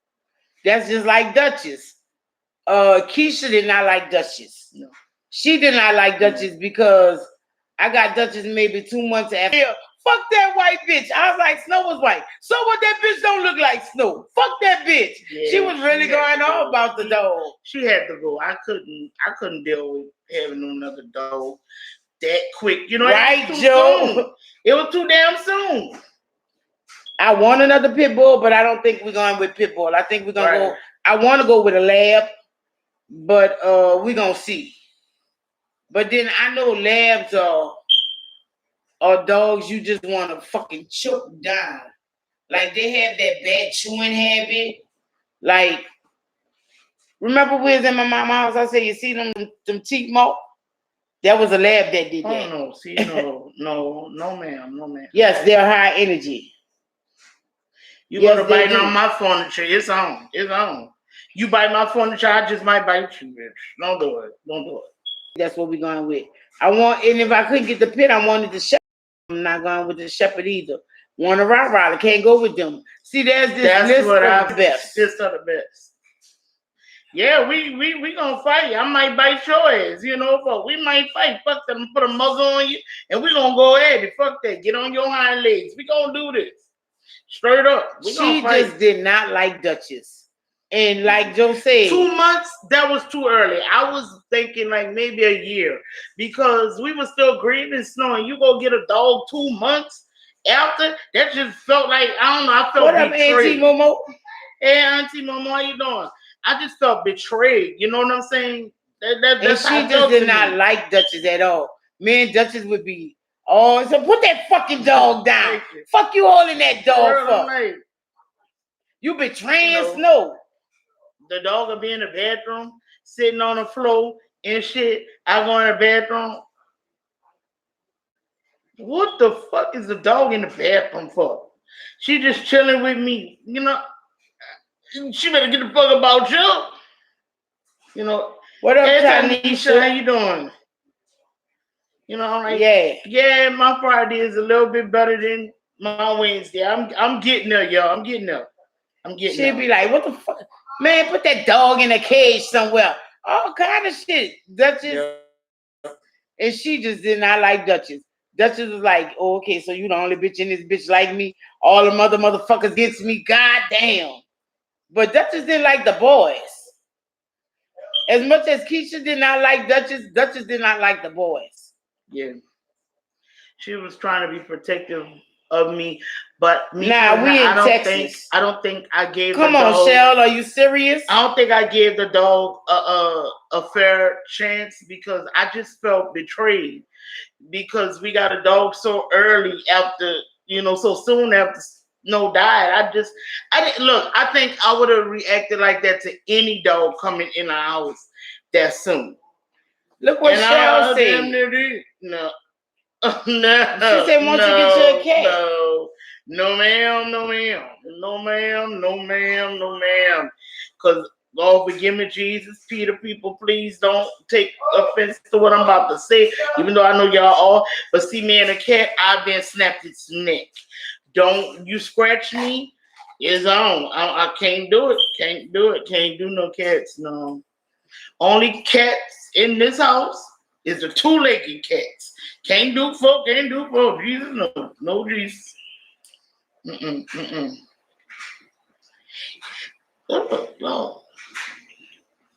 That's just like Duchess. Keisha did not like Duchess. No. She did not like Duchess because I got Duchess maybe 2 months after. Yeah, fuck that white bitch. I was like, Snow was white. So what, that bitch don't look like Snow. Fuck that bitch. Yeah, she was really going on about the dog. She had to go. I couldn't deal with having another dog that quick. Right, Joe? Soon. It was too damn soon. I want another pit bull, but I don't think we're going with pit bull. I think we're gonna go. I want to go with a lab, but we're gonna see. But then I know labs are dogs you just want to fucking choke down. Like they have that bad chewing habit. Like, remember we was in my mama's house? I said, you see them teeth mark? That was a lab that did that. Oh no, see, no, ma'am. Yes, they're high energy. You gonna bite on my furniture? It's on. You bite my furniture, I just might bite you, bitch. Don't do it. That's what we're going with. And if I couldn't get the pit, I wanted the shepherd. I'm not going with the shepherd either. Want a Rottweiler, can't go with them. See, that's list what of the best. List of the best. Yeah, we gonna fight. I might bite your ass, but we might fight. Fuck them, put a muzzle on you, and we gonna go ahead and fuck that. Get on your hind legs. We gonna do this. Straight up. She just did not like Duchess. And like Joe said, 2 months, that was too early. I was thinking like maybe a year because we were still grieving Snow, and you go get a dog 2 months after. That just felt like, I don't know, I felt what up, betrayed. Auntie Momo? Hey, Auntie Momo, how you doing? I just felt betrayed. You know what I'm saying? And she just did not like Duchess at all. Me and Duchess would be, so put that fucking dog down. Fuck you holding that dog for. Like, you betraying Snow. The dog will be in the bathroom, sitting on the floor and shit. I go in the bathroom. What the fuck is the dog in the bathroom for? She just chilling with me. She better get the fuck about you. What up, Tanisha? How you doing? I'm like, yeah, my Friday is a little bit better than My Wednesday. I'm getting there, y'all. I'm getting there. I'm getting She'd there. be like, what the fuck? Man, put that dog in a cage somewhere. All kind of shit. Duchess. Yeah. And she just did not like Duchess. Duchess was like, oh, okay, so you the only bitch in this bitch like me. All the motherfuckers against me. God damn. But Duchess didn't like the boys. As much as Keisha did not like Duchess, Duchess did not like the boys. Yeah. She was trying to be protective of me, but me Now we in Texas. I don't think I gave Come the on, dog. Shell, are you serious? I don't think I gave the dog a fair chance because I just felt betrayed because we got a dog so early after, so soon after Snow died. I didn't look. I think I would have reacted like that to any dog coming in our house that soon. Look what And Shell I damn said. near did. No. She said, why don't you get you a cat? No, ma'am, no, ma'am, no, ma'am, no, ma'am, no, ma'am. Because, Lord, forgive me, Jesus, Peter, people, please don't take offense to what I'm about to say, even though I know y'all are. But see, me and a cat, I've been snapped its neck. Don't you scratch me, it's on. I can't do it. Can't do it. Can't do no cats, no. Only cats in this house is the two-legged cats. Can't do folk, Jesus, no. No, Jesus. Mm-mm. No.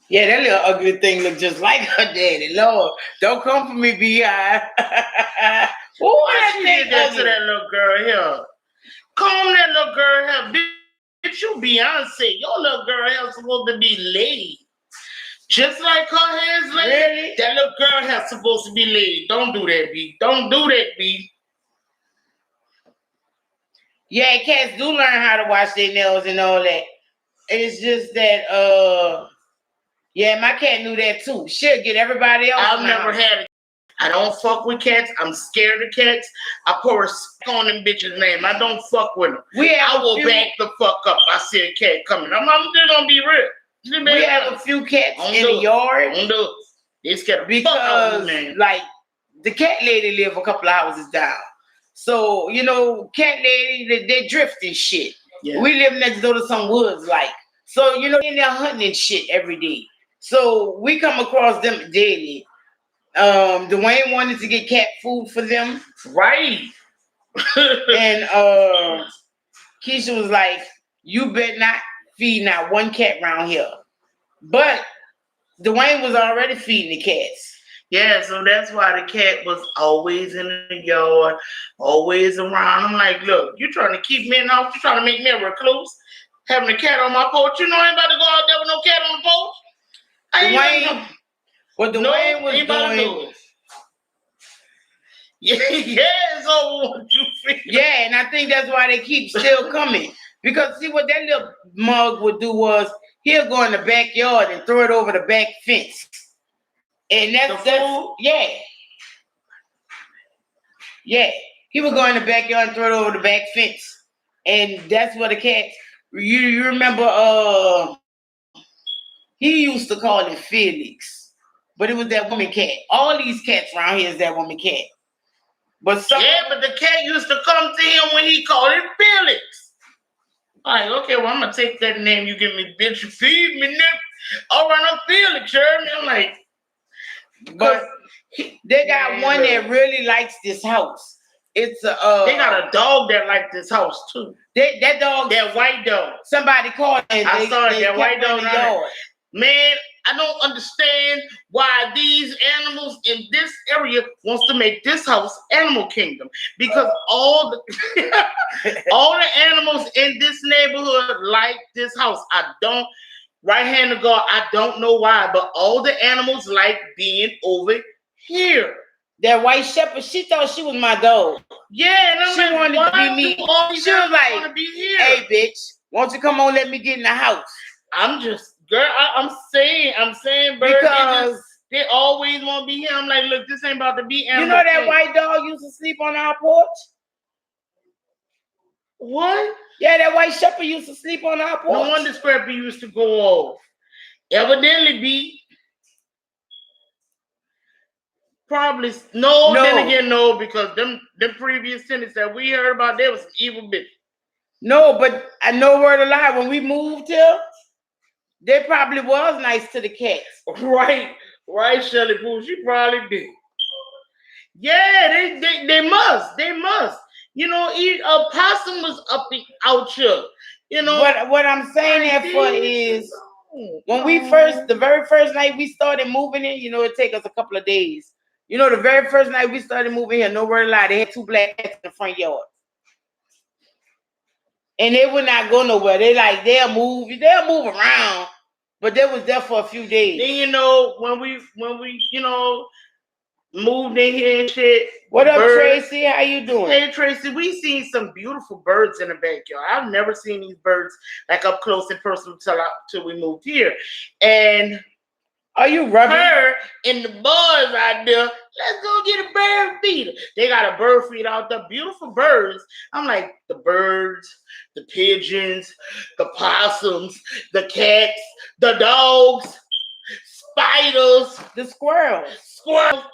Yeah, that little ugly thing look just like her daddy. Lord, don't come for me, B.I. Why she did that to that little girl here? Comb that little girl here. Bitch, you Beyonce. Your little girl here supposed to be laid. Just like her hair's laid. Really? That little girl here supposed to be laid. Don't do that, B. Don't do that, B. Yeah, cats do learn how to wash their nails and all that. It's just that, yeah, my cat knew that too. She'll get everybody else. I've never had a I don't fuck with cats. I'm scared of cats. I pour respect on them bitches' name. I don't fuck with them. I will back the fuck up. I see a cat coming. I'm just gonna be real. We have a few cats in the yard. They scared the because, fuck out of me, man. Like, the cat lady live a couple of houses down. So, cat lady, they drifting shit. Yeah. We live next door to some woods, like. So, in there hunting and shit every day. So, we come across them daily. Dwayne wanted to get cat food for them. Right. And Keisha was like, you better not feed not one cat around here. But Dwayne was already feeding the cats. Yeah, so that's why the cat was always in the yard, always around. I'm like, look, you trying to keep me in the house? You trying to make me a recluse? Having a cat on my porch? You know I ain't about to go out there with no cat on the porch. What Dwayne was doing. Yeah, so what you feel? Yeah, and I think that's why they keep still coming. Because see what that little mug would do was he'll go in the backyard and throw it over the back fence. And that's yeah. Yeah. He would go in the backyard and throw it over the back fence. And that's what the cats you remember he used to call it Felix. But it was that woman cat. All these cats around here is that woman cat. But the cat used to come to him when he called it Felix. Like, okay, well, I'm gonna take that name you give me, bitch. You feed me, nigga. All right, I'm Felix, sure. I'm like, but they got one that really likes this house. It's they got a dog that likes this house too. That white dog. Somebody called and I saw that white dog in the yard. Man, I don't understand why these animals in this area wants to make this house animal kingdom. Because all the animals in this neighborhood like this house. Right hand of God, I don't know why, but all the animals like being over here. That white shepherd, she thought she was my dog. Yeah, and she wanted to be me. She was like, hey, bitch, won't you come on, let me get in the house? I'm just, girl, I'm saying, bird, because they always want to be here. I'm like, look, this ain't about to be animal. You know that white dog used to sleep on our porch? What? Yeah, that white shepherd used to sleep on our porch. No wonder Scrappy used to go off. Evidently, B. Probably no. Then again, no, because them previous tenants that we heard about, they was some evil bitch. No, but I know word of lie. When we moved here, they probably was nice to the cats. Right, Shelly Pooh. She probably did. Yeah, they must. You know, a possum was up out here. You know. What I'm saying that for is when the very first night we started moving in, you know, it take us a couple of days. You know, the very first night we started moving here, no word of lie, they had 2 black cats in the front yard. And they would not go nowhere. They'll move around, but they was there for a few days. Then you know when we you know moved in here and shit. What up, Tracy? How you doing? Hey Tracy, we seen some beautiful birds in the backyard. I've never seen these birds like up close and personal till we moved here. And are you rubbing? Her and the boys out there, let's go get a bird feeder. They got a bird feeder out there, beautiful birds. I'm like, the birds, the pigeons, the possums, the cats, the dogs, spiders, the squirrels,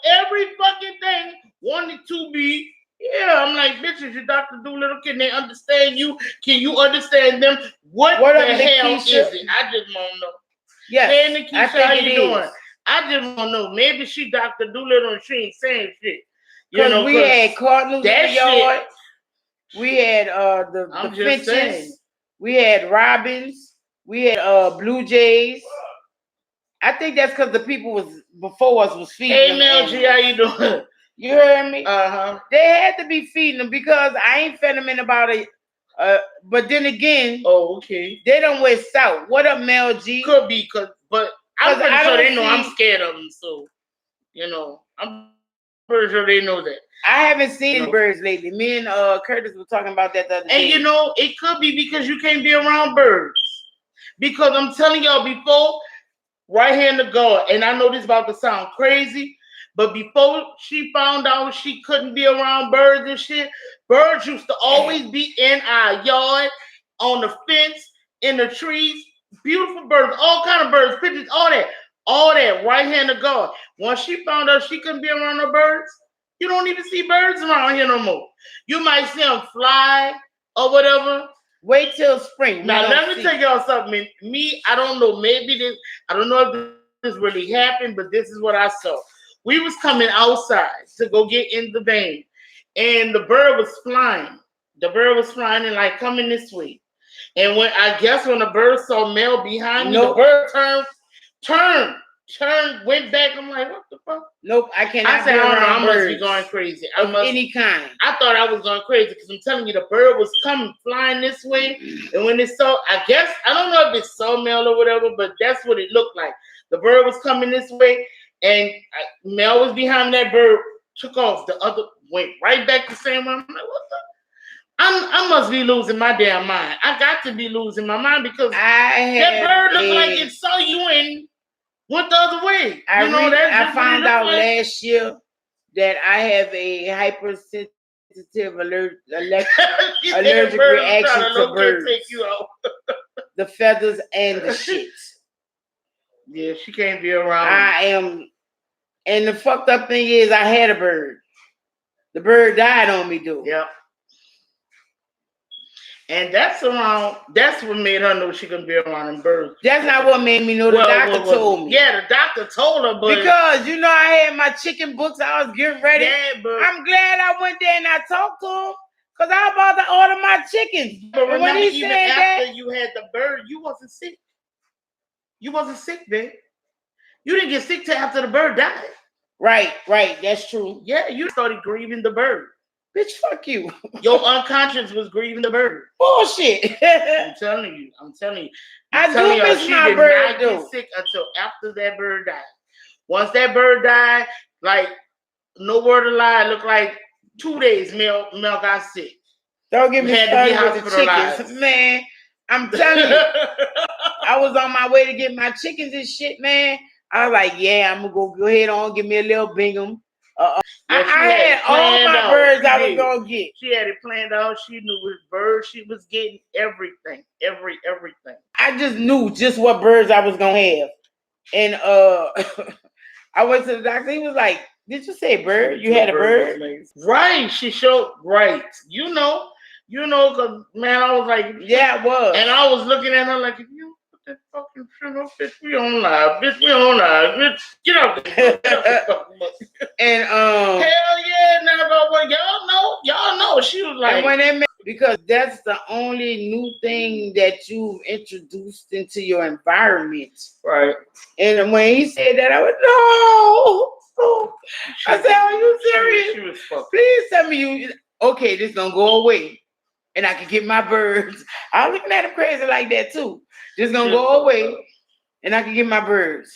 every fucking thing wanted to be. Yeah, I'm like, bitches, you Dr. Doolittle, can they understand you? Can you understand them? What the hell is it? I just want to know. Yes, hey, Keisha, how you doing? I just want to know. Maybe she Dr. Doolittle and she ain't saying shit. You know, we had cardinals in the yard. We had the finches. We had robins. We had blue jays. I think that's because the people was before us was feeding them. Hey, Mel G, how you doing? You heard me? Uh-huh. They had to be feeding them because I ain't fed them in about a. But then again, oh okay, they don't wear south. What up, Mel G? Could be, but I'm pretty sure they know I'm scared of them. So, you know, I'm pretty sure they know that. I haven't seen any birds lately. Me and Curtis were talking about that the other day. And you know, it could be because you can't be around birds. Because I'm telling y'all before, right hand to God, and I know this about to sound crazy, but before she found out she couldn't be around birds and shit, birds used to always be in our yard, on the fence, in the trees. Beautiful birds, all kind of birds, pigeons, all that, right hand to God. Once she found out she couldn't be around the birds, you don't even see birds around here no more. You might see them fly or whatever. Wait till spring. Now let me tell y'all something. Me, I don't know. Maybe this. I don't know if this really happened, but this is what I saw. We was coming outside to go get in the van, and the bird was flying. The bird was flying and like coming this way. And when the bird saw Mel behind me, the bird turned, went back. I'm like, what the fuck? Nope, I cannot. I said, I must be going crazy. Any kind. I thought I was going crazy because I'm telling you, the bird was coming, flying this way. And when it saw, I don't know if it saw Mel or whatever, but that's what it looked like. The bird was coming this way, and Mel was behind that bird, took off. The other went right back the same way. I'm like, what the? I must be losing my damn mind. I got to be losing my mind because that bird looked like it saw you and went the other way. I found out last year that I have a hypersensitive allergic reaction to birds. The feathers and the shit. Yeah, she can't be around. I am, and the fucked up thing is I had a bird. The bird died on me, dude. Yep. And that's what made her know she couldn't be around them birds. That's not what made me know. The doctor told me. Yeah, the doctor told her, but because I had my chicken books, I was getting ready. Yeah, but I'm glad I went there and I talked to him because I was about to order my chickens. But remember, even after you had the bird, you wasn't sick. You wasn't sick, babe. You didn't get sick till after the bird died. Right, that's true. Yeah, you started grieving the bird. Bitch, fuck you. Your unconscious was grieving the bird. Bullshit. I'm telling you. I do miss my bird, though. She did not get sick until after that bird died. Once that bird died, like, no word of lie, it looked like 2 days Mel got sick. Don't get me started with the chickens. Man, I'm telling you. I was on my way to get my chickens and shit, man. I was like, yeah, I'm going to go ahead on, give me a little Bingham. I had all my birds I was going to get. She had it planned out. She knew which birds she was getting, everything. Everything. I just knew just what birds I was going to have. And I went to the doctor. He was like, Did you say bird? You had a bird? Right. She showed right. You know, cause man, I was like, yeah, it was. And I was looking at her like, if you put that fucking shit up, bitch, we on live, bitch, get out there, get out there. And hell yeah, now well, y'all know. She was like, and when they met, because that's the only new thing that you've introduced into your environment, right? And when he said that, I was no. I said, "Are you serious? She was fucked. Please tell me you okay. This gonna go away, and I can get my birds." I was looking at him crazy like that too. This gonna go away, and I can get my birds.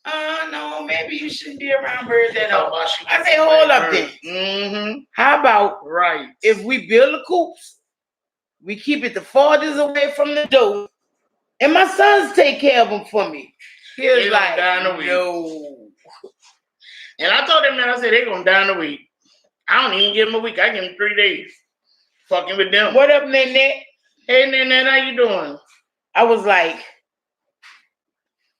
No, maybe you shouldn't be around birds at all. I say, hold up then. Mm-hmm. How about right? If we build the coops, we keep it the farthest away from the door, and my sons take care of them for me. He was like, no. And I told them that, I said, they're going to die in a week. I don't even give them a week. I give them 3 days. Fucking with them. What up, Nanette? Hey, Nanette, how you doing? I was like,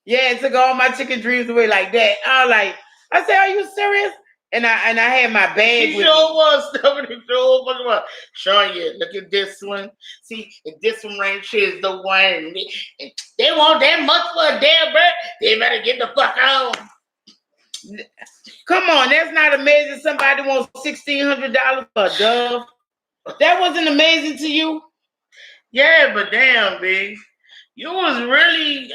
yeah, it took all my chicken dreams away like that. I said, are you serious? And I had my bag she with sure me. Was. Somebody sure was. Showing you, look at this one. See, if this one right here is the one, and they want that much for a damn bird, they better get the fuck out. Come on, that's not amazing. Somebody wants $1,600 for a dove. That wasn't amazing to you? Yeah, but damn, big. You was really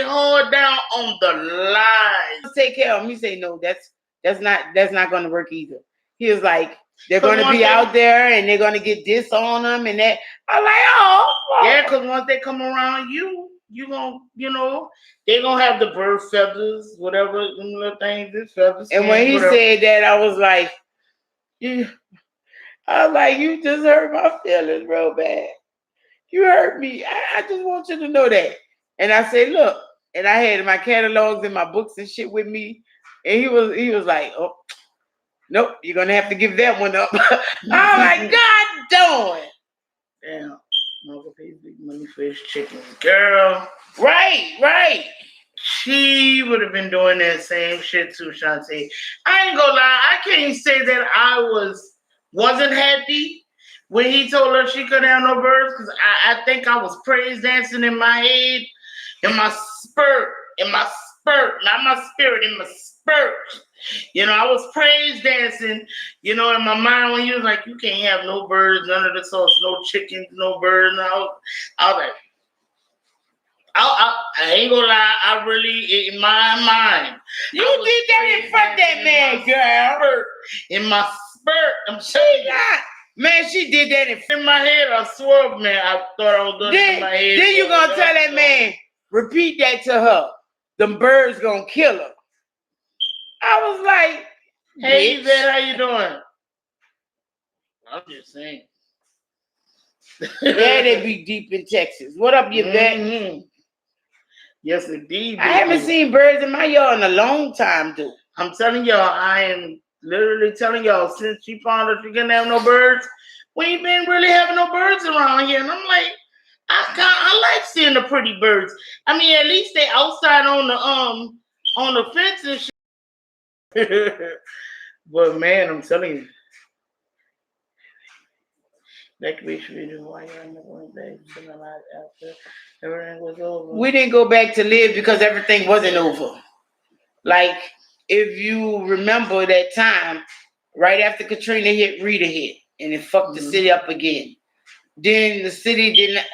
hard down on the line. Take care of him. He say, no, that's not gonna work either. He was like, they're gonna be out there and they're gonna get this on them and that. I'm like, oh. Yeah, because once they come around you gonna, they're gonna have the bird feathers, whatever little things, this feathers. And when he said that, I was like, you just hurt my feelings real bad. You hurt me. I just want you to know that. And I said, look, and I had my catalogs and my books and shit with me. And he was like, oh, nope, you're gonna have to give that one up. I'm like, God darn. Damn. Uncle P's big money fish chicken. Girl. Right. She would have been doing that same shit too, Shantae. I ain't gonna lie, I can't say that I wasn't happy when he told her she couldn't have no birds, because I think I was praise dancing in my head, in my spirit, not my spirit, in my spirit. I was praise dancing, in my mind when he was like, you can't have no birds, none of the sauce, no chickens, no birds. And I was like, I ain't gonna lie, I really, in my mind. You did that in front of that man, girl. In my spirit, I'm saying that. Man, she did that in my head. I swear, man, I thought I was doing it in my head. Then you gonna tell that man, repeat that to her. Them birds gonna kill her. I was like, hey, Yvette, how you doing? I'm just saying. Yeah, they be deep in Texas. What up, Yvette? Mm-hmm. Yes, indeed. I haven't seen birds in my yard in a long time, dude. I'm telling y'all, I am literally telling y'all, since she found out she couldn't have no birds, we ain't been really having no birds around here. And I'm like, I like seeing the pretty birds. I mean, at least they outside on the fence and shit. But man, I'm telling you. That could be reason why you're in the going back after everything was over. We didn't go back to live because everything wasn't over. Like, if you remember that time, right after Katrina hit, Rita hit, and it fucked the city up again. Then the city didn't.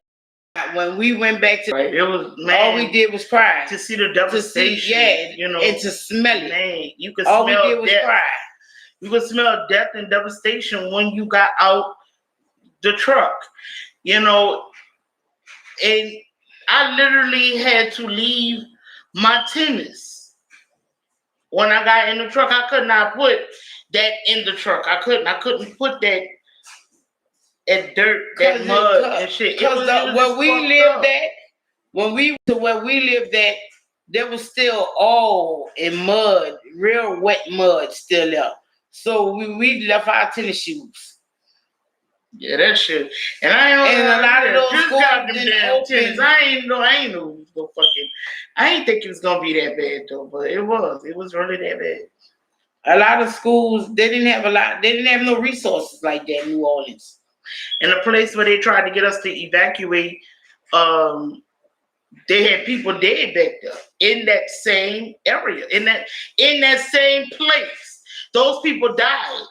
When we went back to, it was, man, all we did was cry. To see the devastation, and to smell it. Man, you could all smell we did was death. cry. You could smell death and devastation when you got out the truck, and I literally had to leave my tennis when I got in the truck. I could not put that in the truck. I couldn't put that dirt, that mud and shit. Because where we lived at, there was still all in mud, real wet mud still there. So we left our tennis shoes. Yeah, that shit. And I ain't And a lot of those just schools got them didn't damn open. tenants. I ain't know it was no fucking. I ain't think it was gonna be that bad though, but it was. It was really that bad. A lot of schools, they didn't have no resources like that in New Orleans. And the place where they tried to get us to evacuate, they had people dead back there in that same area, in that same place. Those people died.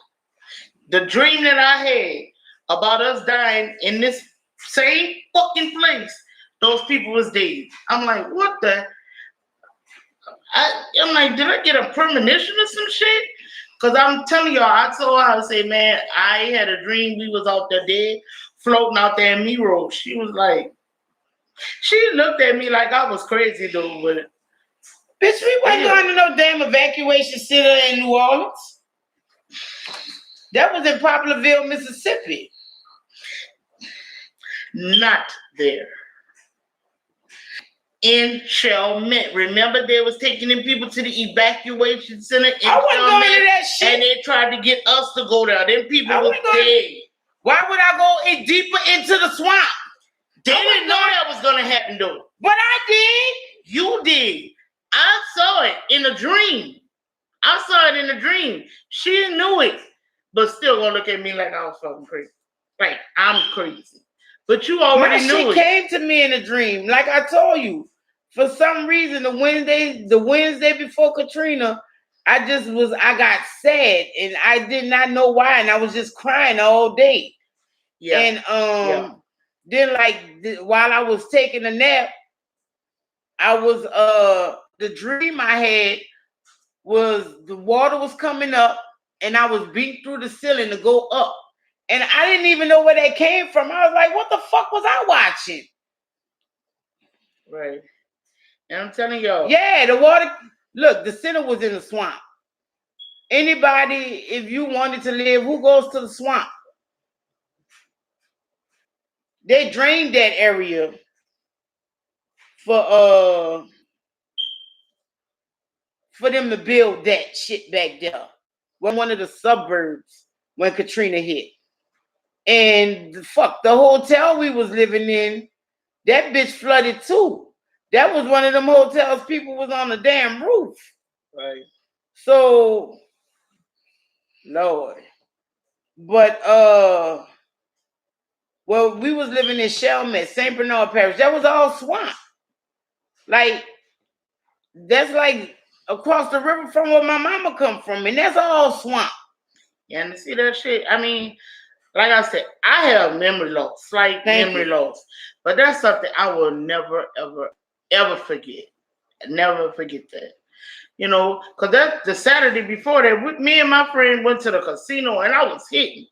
The dream that I had about us dying in this same fucking place, those people was dead. I'm like, what the? I'm like, did I get a premonition or some shit? Because I'm telling y'all, I told her, I said, man, I had a dream we was out there dead, floating out there in Miro. She was like, she looked at me like I was crazy though, but bitch, we wasn't going to no damn evacuation center in New Orleans. That was in Poplarville, Mississippi. Not there. In Chalmette. Remember they was taking them people to the evacuation center in I wasn't Chalmette, going to that shit. and they tried to get us to go there. Them people was dead. Why would I go in deeper into the swamp? They didn't know that was going to happen though. But I did. You did. I saw it in a dream. I saw it in a dream. She knew it, but still gonna look at me like I was fucking crazy. Like I'm crazy. But you already knew it. She came to me in a dream. Like I told you. For some reason, the Wednesday before Katrina, I got sad and I did not know why, and I was just crying all day. Yeah. And then while I was taking a nap, I was the dream I had was the water was coming up and I was beating through the ceiling to go up. And I didn't even know where that came from. I was like, what the fuck was I watching? Right. And I'm telling y'all. Yeah, the water. Look, the center was in the swamp. Anybody, if you wanted to live, who goes to the swamp? They drained that area for them to build that shit back there. One of the suburbs when Katrina hit. And fuck, the hotel we was living in, that bitch flooded too. That was one of them hotels people was on the damn roof. Right. So, Lord. But, well, we was living in Chalmette, St. Bernard Parish. That was all swamp. Like, that's like across the river from where my mama come from. And that's all swamp. Yeah, and to see that shit, I mean, like I said, I have memory loss, slight memory loss. But that's something I will never, ever, ever forget. Never forget that. You know, because that's the Saturday before that, me and my friend went to the casino and I was hitting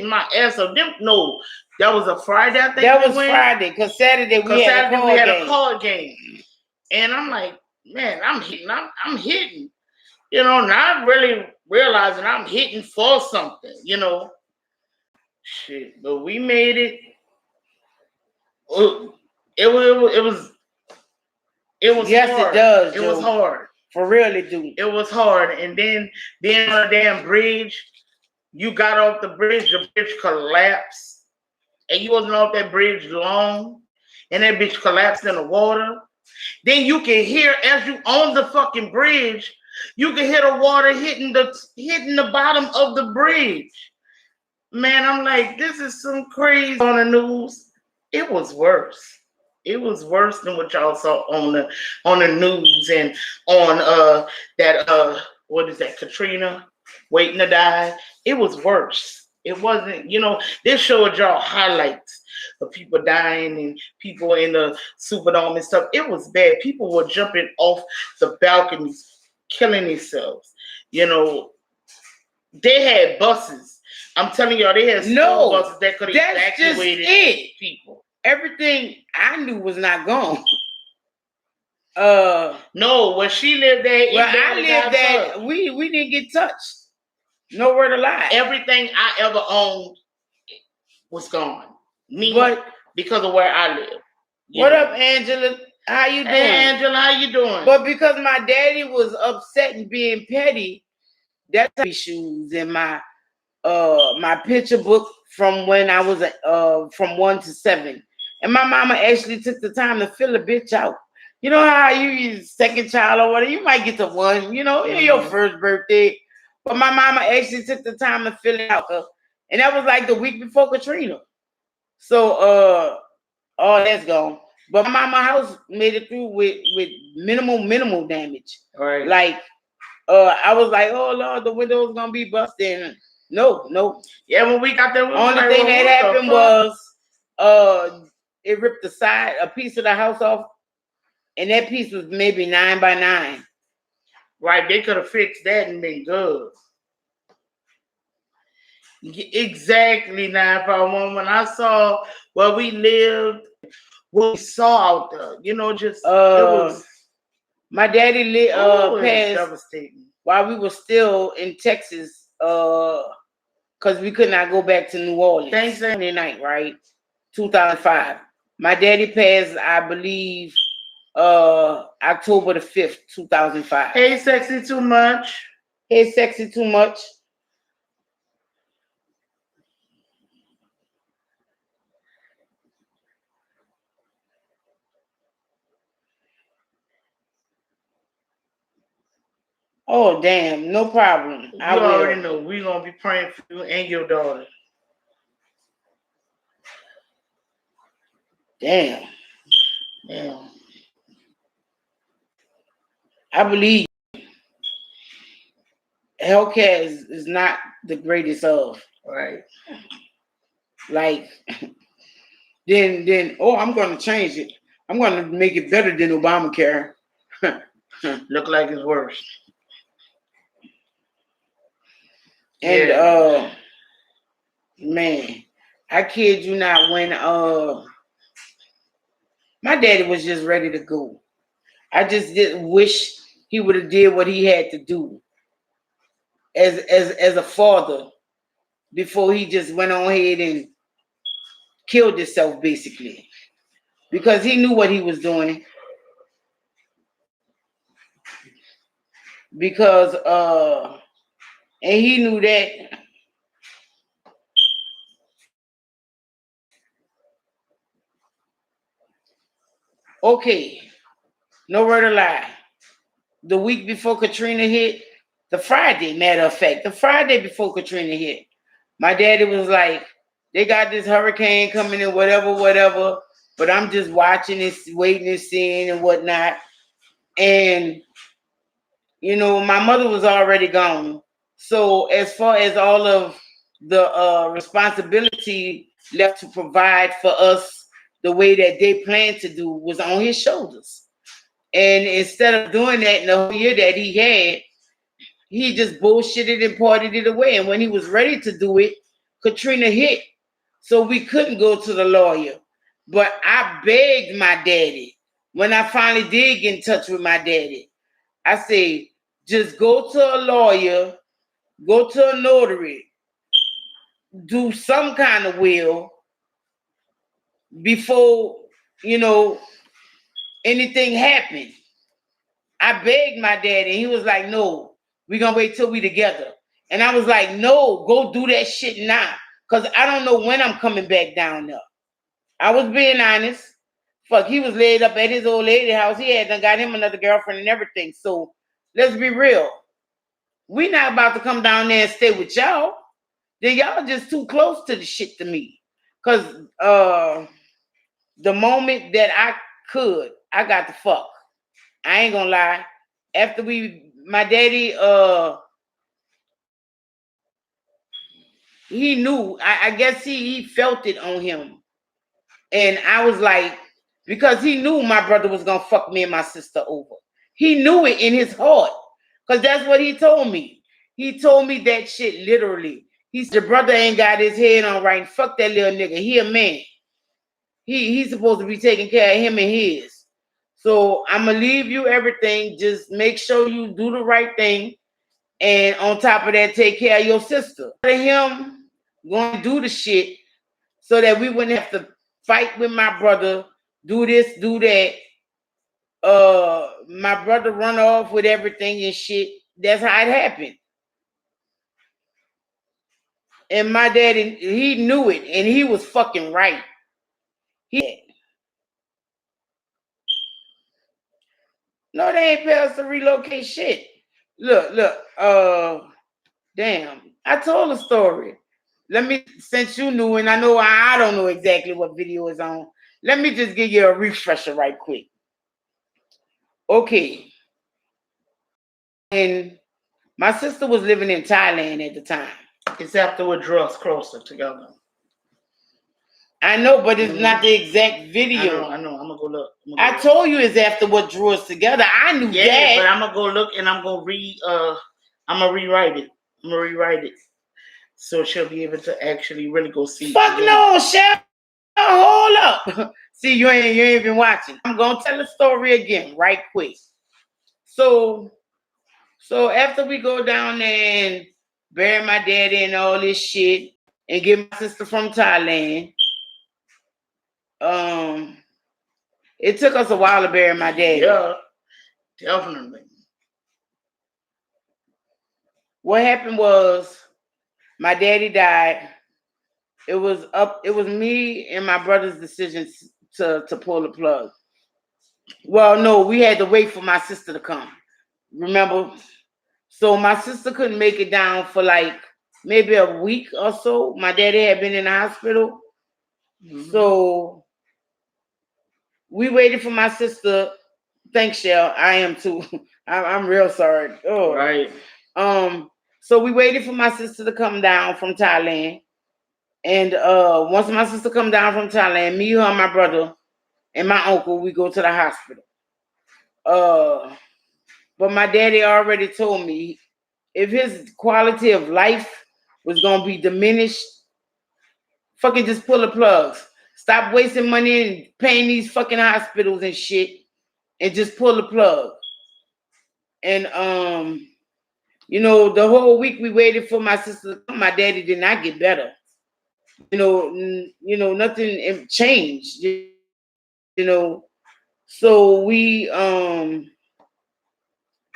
my ass up. No, that was a Friday, I think. That was Friday, because Saturday we had a card game. And I'm like, man, I'm hitting. You know, not really realizing I'm hitting for something, you know. Shit, but we made it. It was yes, hard. It does. It was hard. For real, it do. It was hard. And then being on a damn bridge, you got off the bridge collapsed. And you wasn't off that bridge long. And that bitch collapsed in the water. Then you can hear, as you on the fucking bridge, you can hear the water hitting the bottom of the bridge. Man, I'm like, this is some crazy on the news. It was worse. It was worse than what y'all saw on the news and on what is that, Katrina waiting to die. It was worse. It wasn't, you know, this showed y'all highlights of people dying and people in the Superdome and stuff. It was bad. People were jumping off the balconies, killing themselves. You know, they had buses. I'm telling y'all, they had school buses that could have evacuated people. Everything I knew was not gone. No, where she lived there, I lived there, we didn't get touched. Nowhere to lie. Everything I ever owned was gone. Because of where I live. What up, Angela? How you doing? Hey, Angela, how you doing? But because my daddy was upset and being petty, that's my shoes and my picture book from when I was from 1 to 7. And my mama actually took the time to fill a bitch out. You know how you second child or whatever, you might get to 1, your first birthday. But my mama actually took the time to fill it out. And that was like the week before Katrina. So all that's gone. But my mama house made it through with minimal damage. Right. Like I was like, oh Lord, the window's gonna be busted. No. Yeah, when we got there, only thing that happened was it ripped the side, a piece of the house off, and that piece was maybe 9 by 9. Right, they could have fixed that and been good. Exactly, 951. When I saw where we lived, what we saw out there, just it was. My daddy passed devastating while we were still in Texas, because we could not go back to New Orleans. Thanks, Sunday night, right? 2005. My daddy passed, I believe, October the 5th, 2005. Hey, sexy too much. Hey, sexy too much. Oh, damn. No problem. You already know. We're going to be praying for you and your daughter. Damn. I believe healthcare is not the greatest of. Right. Like, then, I'm going to change it. I'm going to make it better than Obamacare. Look like it's worse. And man, I kid you not, when my daddy was just ready to go. I just didn't wish he would have did what he had to do as a father before he just went on ahead and killed himself, basically, because he knew what he was doing. Because and he knew that. Okay, no word to lie. The week before Katrina hit, the Friday, matter of fact, the Friday before Katrina hit, my daddy was like, they got this hurricane coming in, whatever, but I'm just watching and waiting and seeing and whatnot. And, my mother was already gone. So as far as all of the responsibility left to provide for us the way that they planned to do was on his shoulders. And instead of doing that in the whole year that he had, he just bullshitted and partied it away. And when he was ready to do it, Katrina hit. So we couldn't go to the lawyer. But I begged my daddy, when I finally did get in touch with my daddy, I said, just go to a lawyer, go to a notary, do some kind of will before, anything happened. I begged my daddy, and he was like, no, we're going to wait till we together. And I was like, no, go do that shit now, because I don't know when I'm coming back down there. I was being honest. Fuck, he was laid up at his old lady house. He had done got him another girlfriend and everything. So let's be real. We not about to come down there and stay with y'all. Then y'all just too close to the shit to me. Because the moment that I could, I got the fuck. I ain't gonna lie. After my daddy, he knew. I guess he felt it on him. And I was like, because he knew my brother was gonna fuck me and my sister over. He knew it in his heart. Because that's what he told me. He told me that shit literally. He said, your brother ain't got his head on right. Fuck that little nigga. He a man. He's supposed to be taking care of him and his. So I'm gonna leave you everything. Just make sure you do the right thing. And on top of that, take care of your sister. Him going to do the shit so that we wouldn't have to fight with my brother, do this, do that. My brother run off with everything and shit. That's how it happened. And my daddy, he knew it, and he was fucking right. No, they ain't pay us to relocate shit. Look, damn. I told a story. Let me, since you knew, and I know I don't know exactly what video is on, let me just give you a refresher right quick. Okay. And my sister was living in Thailand at the time. It's after what drew us closer together. I know, but it's not the exact video. I know. I'm gonna go look. I told you it's after what drew us together. I knew that. Yeah, but I'm gonna go look and I'm gonna rewrite it. I'm gonna rewrite it. So she'll be able to actually really go see. Fuck no, Shell. Hold up. See, you ain't been watching. I'm gonna tell the story again, right quick. So after we go down there and bury my daddy and all this shit, and get my sister from Thailand, it took us a while to bury my daddy. Yeah, definitely. What happened was my daddy died. It was me and my brother's decision to pull the plug. Well, no, we had to wait for my sister to come. Remember? So my sister couldn't make it down for like maybe a week or so. My daddy had been in the hospital. Mm-hmm. So we waited for my sister. Thanks, Shell. I am too. I'm real sorry. Oh. Right. So we waited for my sister to come down from Thailand. And once my sister come down from Thailand, me, her, my brother, and my uncle, we go to the hospital. But my daddy already told me if his quality of life was gonna be diminished, fucking just pull the plugs. Stop wasting money and paying these fucking hospitals and shit, and just pull the plug. And you know, the whole week we waited for my sister to come, my daddy did not get better. You know, nothing changed. You know, so we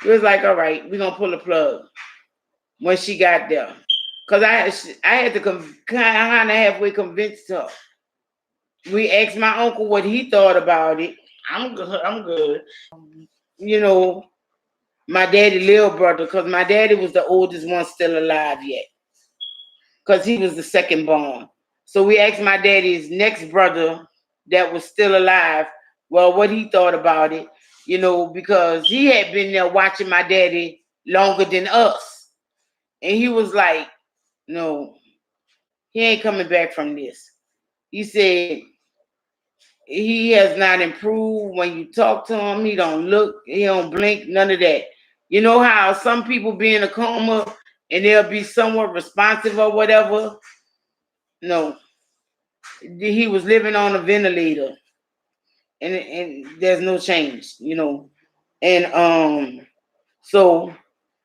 it was like, all right, we're gonna pull the plug when she got there, cause I had to kind of halfway convince her. We asked my uncle what he thought about it. I'm good. You know, my daddy little brother, cause my daddy was the oldest one still alive yet, cause he was the second born. So we asked my daddy's next brother that was still alive, well, what he thought about it. You know, because he had been there watching my daddy longer than us. And he was like, no, he ain't coming back from this. He said he has not improved. When you talk to him, he don't look, he don't blink, none of that. You know how some people be in a coma and they'll be somewhat responsive or whatever? No. He was living on a ventilator. And there's no change, you know. And so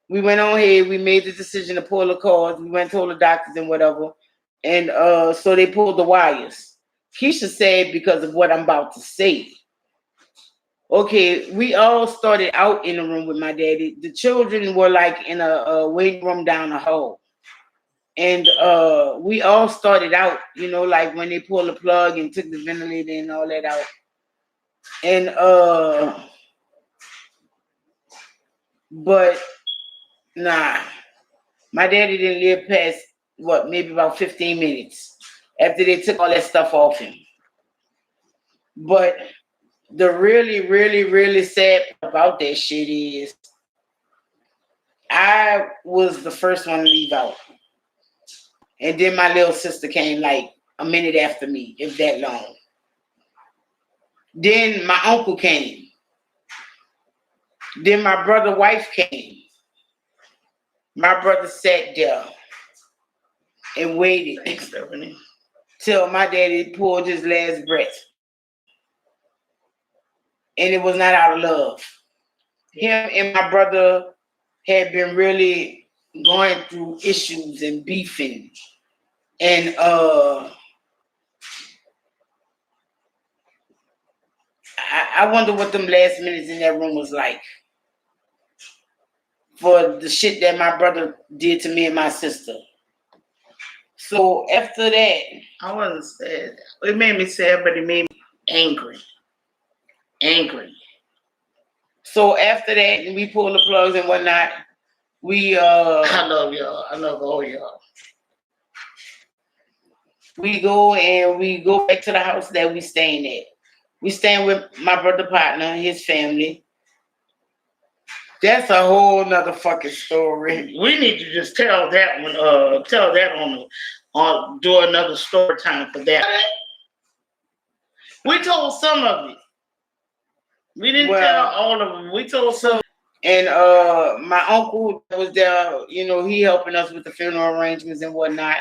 we went on here, we made the decision to pull the cords, we went to all the doctors and whatever. And so they pulled the wires. Keisha said, because of what I'm about to say. Okay, we all started out in the room with my daddy. The children were like in a waiting room down the hall. And we all started out, you know, like when they pulled the plug and took the ventilator and all that out. And but nah, my daddy didn't live past what, maybe about 15 minutes after they took all that stuff off him. But the really, really, really sad part about that shit is I was the first one to leave out. And then my little sister came like a minute after me, if that long. Then my uncle came. Then my brother's wife came. My brother sat there and waited till my daddy pulled his last breath. And it was not out of love. Him and my brother had been really going through issues and beefing. And I wonder what them last minutes in that room was like for the shit that my brother did to me and my sister. So after that, I wasn't sad. It made me sad, but it made me angry. Angry. so after that, we pull the plugs and whatnot. We I love y'all. I love all y'all. we go back to the house that we staying at. We staying with my brother partner, his family. That's a whole nother fucking story. We need to just tell that one. Tell that on do another story time for that. We told some of it. We didn't tell all of them. We told some. And my uncle that was there, you know, he helping us with the funeral arrangements and whatnot.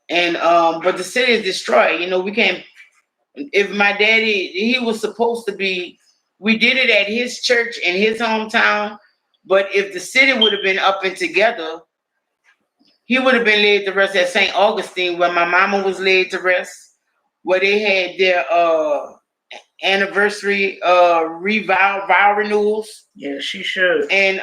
And but the city is destroyed. You know, we can't. If my daddy, he was supposed to be, we did it at his church in his hometown. But if the city would have been up and together, he would have been laid to rest at St. Augustine, where my mama was laid to rest, where they had their anniversary vow renewals. Yeah, she should. And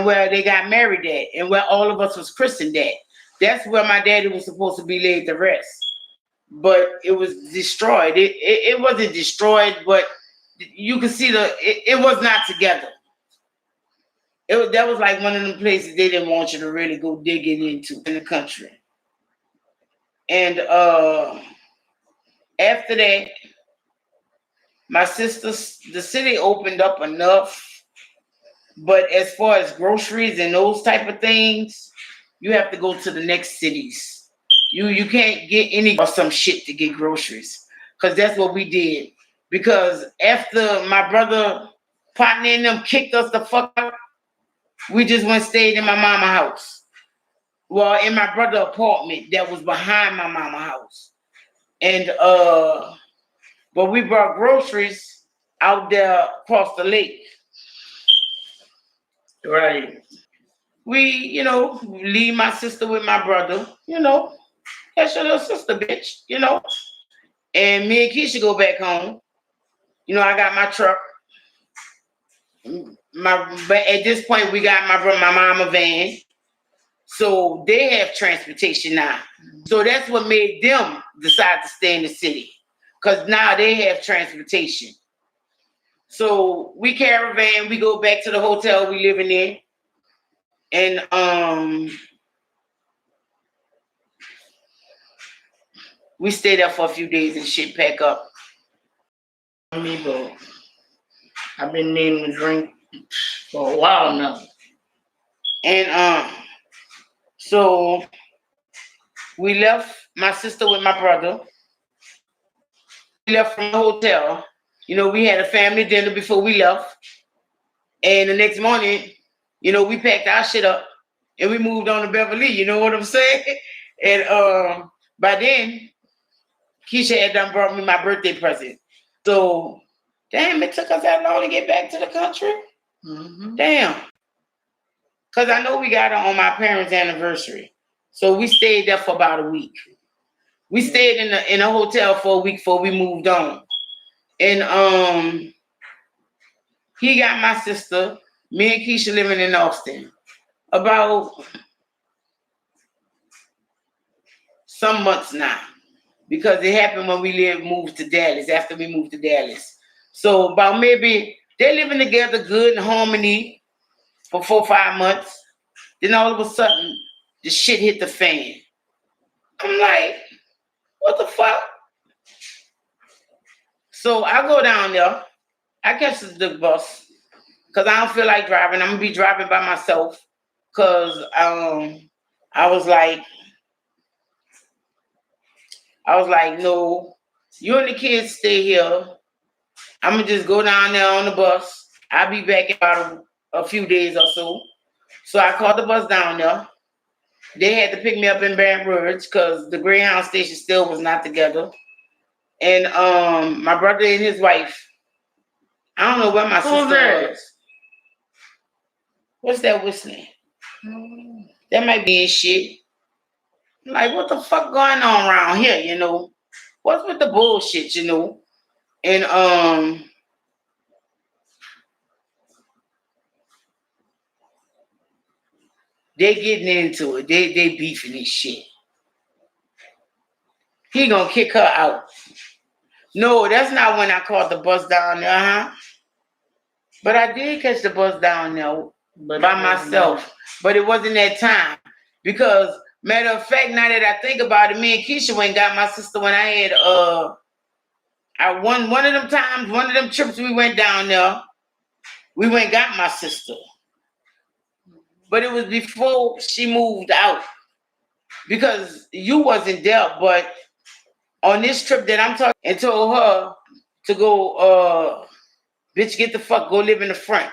where they got married at, and where all of us was christened at. That's where my daddy was supposed to be laid to rest. But it was destroyed. It wasn't destroyed, but you could see it was not together. That was like one of them places they didn't want you to really go digging into in the country. And after that, my sisters, the city opened up enough, but as far as groceries and those type of things, you have to go to the next cities. You can't get any or some shit to get groceries, because that's what we did. Because after my brother partner and them kicked us the fuck out, we just went stayed in my mama house. Well, in my brother apartment that was behind my mama house. And but we brought groceries out there across the lake. Right. We, you know, leave my sister with my brother, you know. That's your little sister, bitch, you know. And me and Keisha go back home. You know, I got my truck. But at this point we got my mama van. So they have transportation now. So that's what made them decide to stay in the city. Because now they have transportation. So we caravan, we go back to the hotel we living in. And we stay there for a few days and shit pack up. Me, bro. I've been needing a drink for a while now. And so we left my sister with my brother. We left from the hotel. You know, we had a family dinner before we left. And the next morning, you know, we packed our shit up and we moved on to Beverly. You know what I'm saying? And by then, Keisha had done brought me my birthday present. So, damn, it took us that long to get back to the country? Mm-hmm. Damn. Because I know we got it on my parents' anniversary. So we stayed there for about a week. We stayed in a hotel for a week before we moved on. And he got my sister, me and Keisha living in Austin. About some months now. Because it happened when we moved to Dallas, after we moved to Dallas. So about maybe they're living together good in harmony for 4 or 5 months. Then all of a sudden, the shit hit the fan. I'm like, what the fuck? So I go down there. I catch the bus because I don't feel like driving. I'm gonna be driving by myself because I was like, no, you and the kids stay here. I'm gonna just go down there on the bus. I'll be back in about a few days or so. So I called the bus down there. They had to pick me up in Baton Rouge because the Greyhound station still was not together. And my brother and his wife. I don't know where my sister was. What's that whistling? That might be shit. Like, what the fuck going on around here, you know? What's with the bullshit, you know? And They getting into it. They beefing this shit. He gonna kick her out. No, that's not when I caught the bus down there, huh? But I did catch the bus down there by myself. But it wasn't that time. Because matter of fact, now that I think about it, me and Keisha went and got my sister when I had I won one of them times, one of them trips we went down there. We went and got my sister. But it was before she moved out. Because you wasn't there, but on this trip that I'm talking, and told her to go, bitch, get the fuck, go live in the front.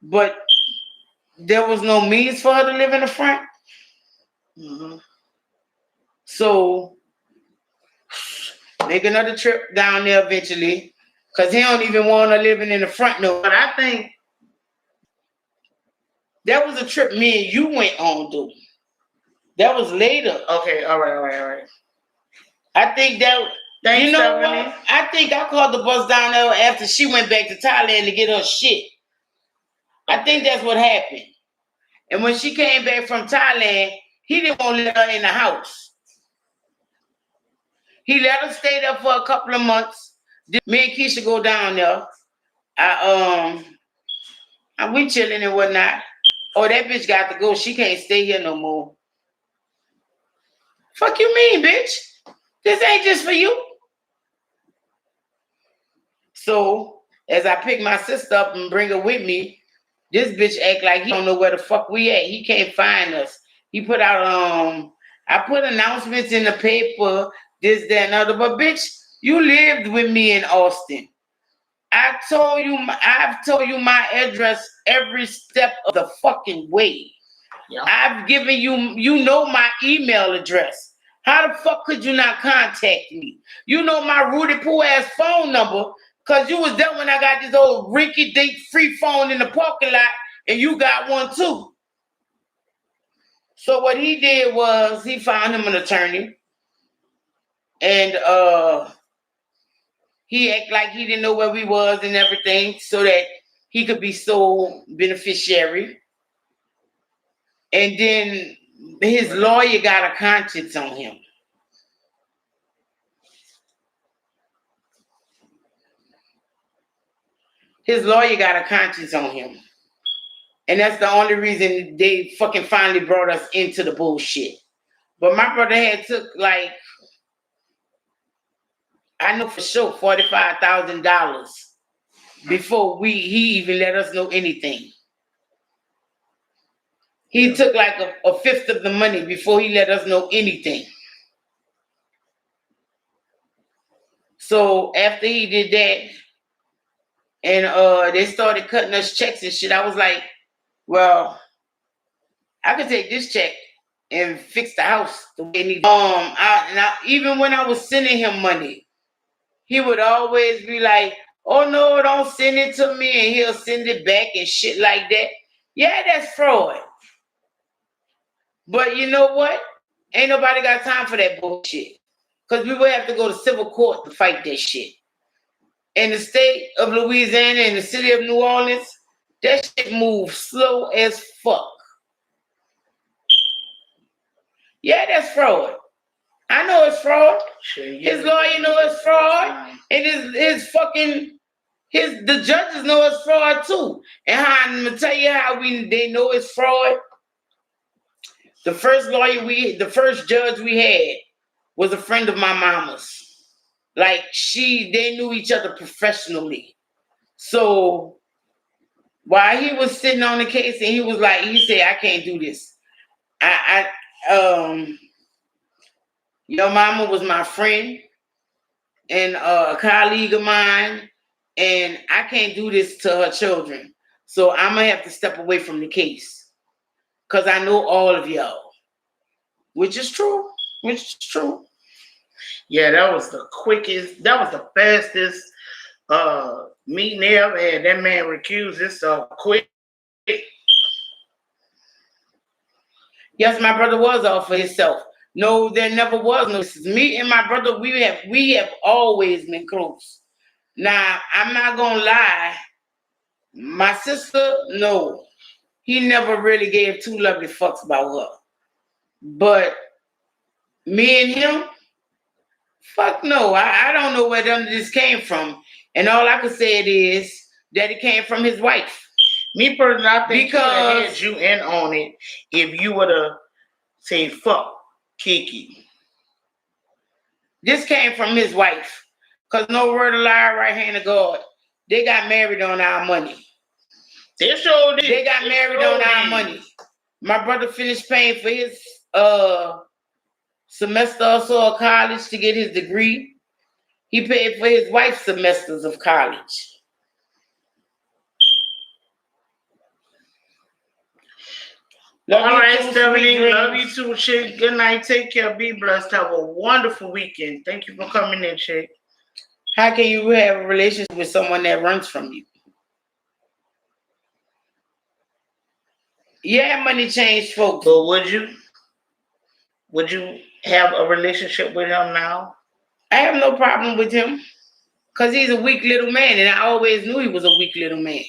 But there was no means for her to live in the front. Mm-hmm. So make another trip down there eventually, because he don't even want her living in the front no. But I think that was a trip me and you went on, dude. That was later. Okay, all right. I think that, thanks, you know Stephanie. what? I think I called the bus down there after she went back to Thailand to get her shit. I think that's what happened. And when she came back from Thailand, he didn't want to let her in the house. He let her stay there for a couple of months. Me and Keisha go down there. We chilling and whatnot. Oh, that bitch got to go. She can't stay here no more. Fuck you mean, bitch? This ain't just for you. So, as I pick my sister up and bring her with me, this bitch act like he don't know where the fuck we at. He can't find us. He put out, I put announcements in the paper, this, that, and other. But bitch, you lived with me in Austin. I've told you my address every step of the fucking way. Yeah. I've given you, you know my email address. How the fuck could you not contact me? You know my Rudy Poo ass phone number, because you was there when I got this old rinky-dink free phone in the parking lot, and you got one too. So what he did was he found him an attorney, and he acted like he didn't know where we was and everything, so that he could be sole beneficiary. And then his lawyer got a conscience on him. His lawyer got a conscience on him. And that's the only reason they fucking finally brought us into the bullshit. But my brother had took like, I know for sure, $45,000 before he even let us know anything. He took like a fifth of the money before he let us know anything. So after he did that, and they started cutting us checks and shit, I was like, well, I could take this check and fix the house the way it needs. Even when I was sending him money, he would always be like, oh no, don't send it to me, and he'll send it back and shit like that. Yeah, that's fraud. But you know what? Ain't nobody got time for that bullshit. Because we would have to go to civil court to fight that shit. In the state of Louisiana and the city of New Orleans, that shit moves slow as fuck. Yeah, that's fraud. I know it's fraud. His lawyer know it's fraud. And the judges know it's fraud too. And I'm gonna tell you how they know it's fraud. The first judge we had was a friend of my mama's. Like they knew each other professionally. So while he was sitting on the case and he said, I can't do this. Your mama was my friend and a colleague of mine, and I can't do this to her children. So I'm gonna have to step away from the case. Cause I know all of y'all. Which is true. Yeah, that was the fastest meeting ever had. That man recused himself quick. Yes, my brother was off for himself. No, there never was no. Me and my brother, we have always been close. Now, I'm not gonna lie. My sister, no. he never really gave two lovely fucks about her. But me and him, fuck no. I don't know where none of this came from. And all I can say it is that it came from his wife. Me personally, I think he would have Because had you in on it if you would have said fuck Kiki. this came from his wife. Because no word of lie, right hand of God. They got married on our money. They sure did. They got married on our money. My brother finished paying for his semester or so of college to get his degree. He paid for his wife's semesters of college. All right, Stephanie. Love you too, chick. Good night. Take care. Be blessed. Have a wonderful weekend. Thank you for coming in, chick. How can you have a relationship with someone that runs from you? Yeah, money changed folks. But would you have a relationship with him now? I have no problem with him. Because he's a weak little man, and I always knew he was a weak little man.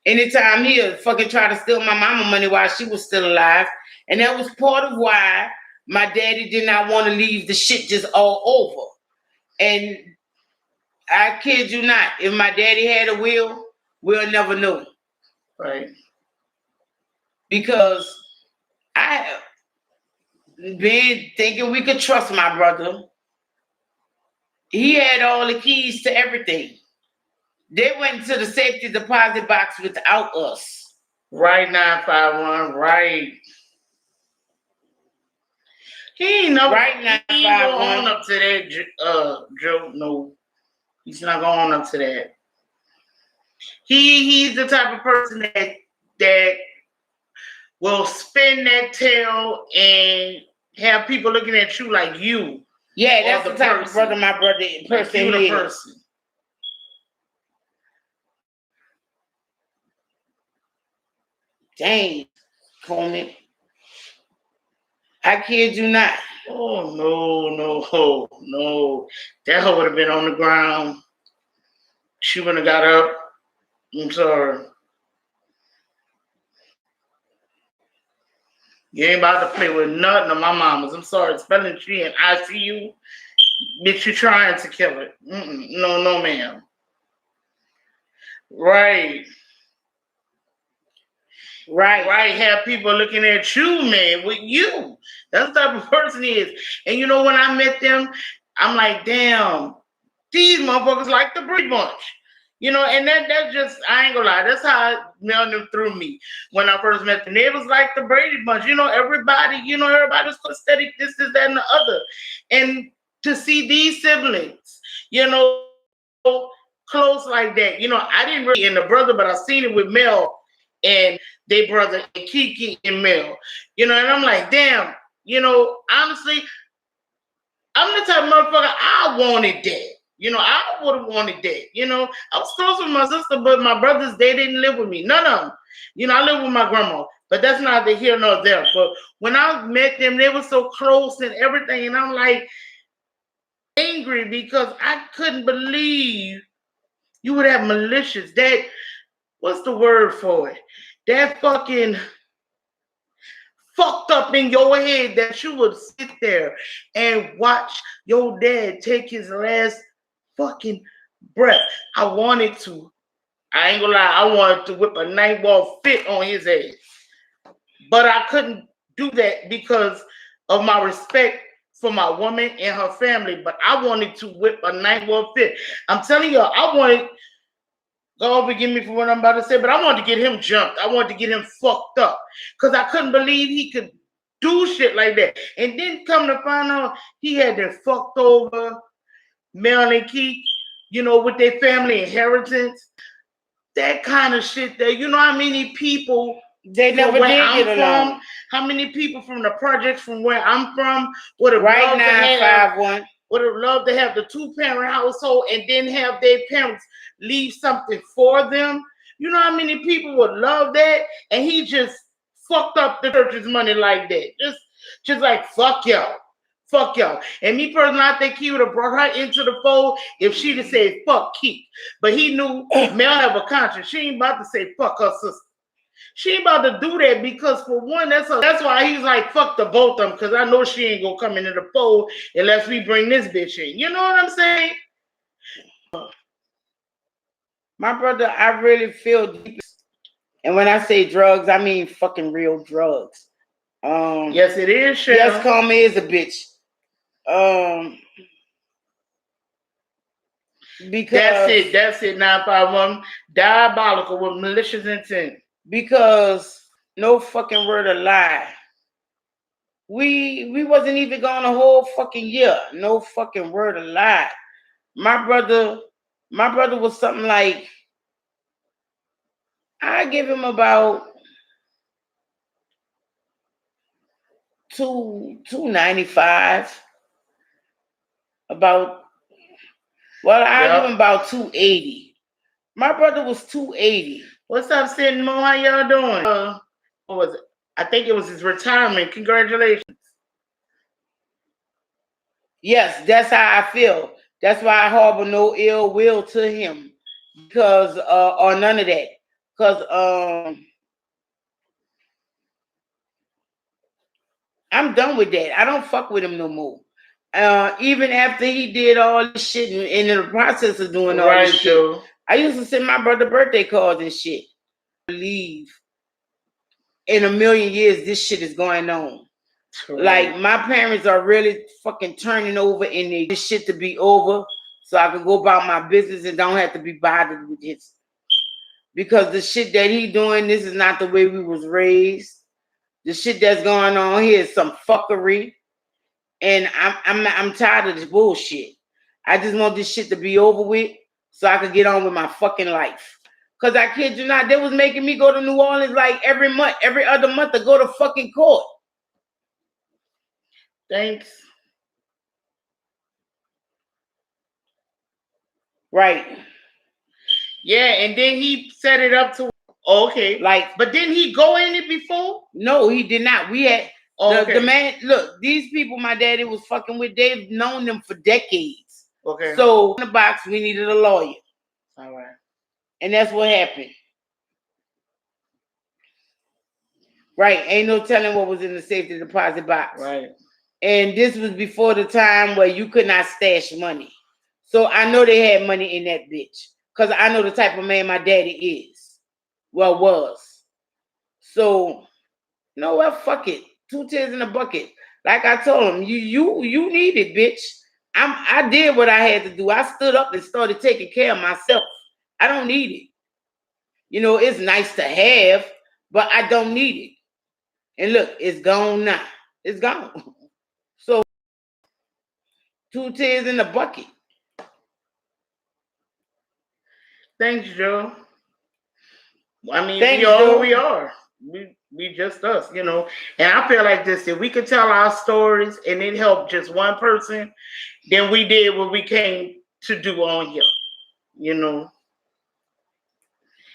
Anytime he'll fucking try to steal my mama money while she was still alive. And that was part of why my daddy did not want to leave the shit just all over. And I kid you not, if my daddy had a will, we'll never know. Right. Because I have been thinking we could trust my brother. He had all the keys to everything. They went into the safety deposit box without us. Right, 951, right. He ain't never right, he ain't going on up to that, Joe. No, he's not going up to that. He's the type of person that will spin that tail and have people looking at you like you. Yeah, that's the type of brother my brother person like is. Dang, Coleman. I kid you not. Oh, no. That would have been on the ground. She wouldn't have got up. I'm sorry. You ain't about to play with nothing of my mama's. I'm sorry. Spelling tree and ICU. Bitch, you trying to kill it. No, ma'am. Right. Have people looking at you, man, with you. That's the type of person he is. And you know, when I met them, I'm like, damn, these motherfuckers like the Brady Bunch. You know, and that's just, I ain't gonna lie, that's how it mailed them through me when I first met them. They was like the Brady Bunch. You know, everybody's so aesthetic, this, that, and the other. And to see these siblings, you know, close like that, you know, I didn't really in the brother, but I seen it with Mel and they brother and Kiki and Mel, you know, and I'm like, damn, you know, honestly, I'm the type of motherfucker I wanted that. You know, I would have wanted that. You know, I was close with my sister, but my brothers, they didn't live with me. None of them. You know, I live with my grandma, but that's neither here nor there. But when I met them, they were so close and everything, and I'm like angry because I couldn't believe you would have malicious. That, what's the word for it? That fucking fucked up in your head that you would sit there and watch your dad take his last fucking breath. I wanted to. I ain't gonna lie. I wanted to whip a 9-ball fit on his ass. But I couldn't do that because of my respect for my woman and her family. But I wanted to whip a 9-ball fit. I'm telling you, I wanted, God forgive me for what I'm about to say, but I wanted to get him jumped. I wanted to get him fucked up. Because I couldn't believe he could do shit like that. And then come to find out he had been fucked over Mel and Keith, you know, with their family inheritance. That kind of shit there. You know how many people they never did get along. How many people from the projects from where I'm from would have right now 5-1 would have loved to have the 2-parent household and then have their parents leave something for them. You know how many people would love that? And he just fucked up the church's money like that. Just like, fuck y'all. Fuck y'all. And me personally, I think he would have brought her into the fold if she'd have said fuck Keith. But he knew Mel have a conscience. She ain't about to say fuck her sister. She ain't about to do that because for one, that's why he's like, fuck the both of them, because I know she ain't gonna come into the fold unless we bring this bitch in. You know what I'm saying? My brother, I really feel deep. And when I say drugs, I mean fucking real drugs. Yes, it is, Cheryl. Yes, Karma is a bitch. Because that's it. 951 diabolical with malicious intent. Because no fucking word of lie. We wasn't even gone a whole fucking year. No fucking word of lie. My brother was something like, I give him about 295. I give him about 280. My brother was 280. What's up, Sidney Mo? How y'all doing? What was it? I think it was his retirement. Congratulations. Yes, that's how I feel. That's why I harbor no ill will to him. Because or none of that. Because I'm done with that. I don't fuck with him no more. Even after he did all this shit and in the process of doing all this shit, I used to send my brother birthday cards and shit. Believe in a million years this shit is going on. True. Like my parents are really fucking turning over and they this shit to be over so I can go about my business and don't have to be bothered with this. Because the shit that he doing, this is not the way we was raised. The shit that's going on here is some fuckery. And I'm tired of this bullshit. I just want this shit to be over with so I could get on with my fucking life. Cause I kid you not, they was making me go to New Orleans like every other month to go to fucking court. Thanks. Right. Yeah, and then he set it up to okay. Like, but didn't he go in it before? No, he did not. We had the man. Look, these people my daddy was fucking with, they've known them for decades. Okay. So in the box, we needed a lawyer. All right. And that's what happened. Right. Ain't no telling what was in the safety deposit box. Right. And this was before the time where you could not stash money. So I know they had money in that bitch. Because I know the type of man my daddy is. Well, was. So, you know what? Fuck it. 2 tears in a bucket. Like I told him, you need it, bitch. I did what I had to do. I stood up and started taking care of myself. I don't need it. You know, it's nice to have, but I don't need it. And look, it's gone now. It's gone. So 2 tears in the bucket. Thanks, Joe. I mean, we are who we are. We just us, you know. And I feel like this: if we could tell our stories and it helped just one person, then we did what we came to do on here, you know.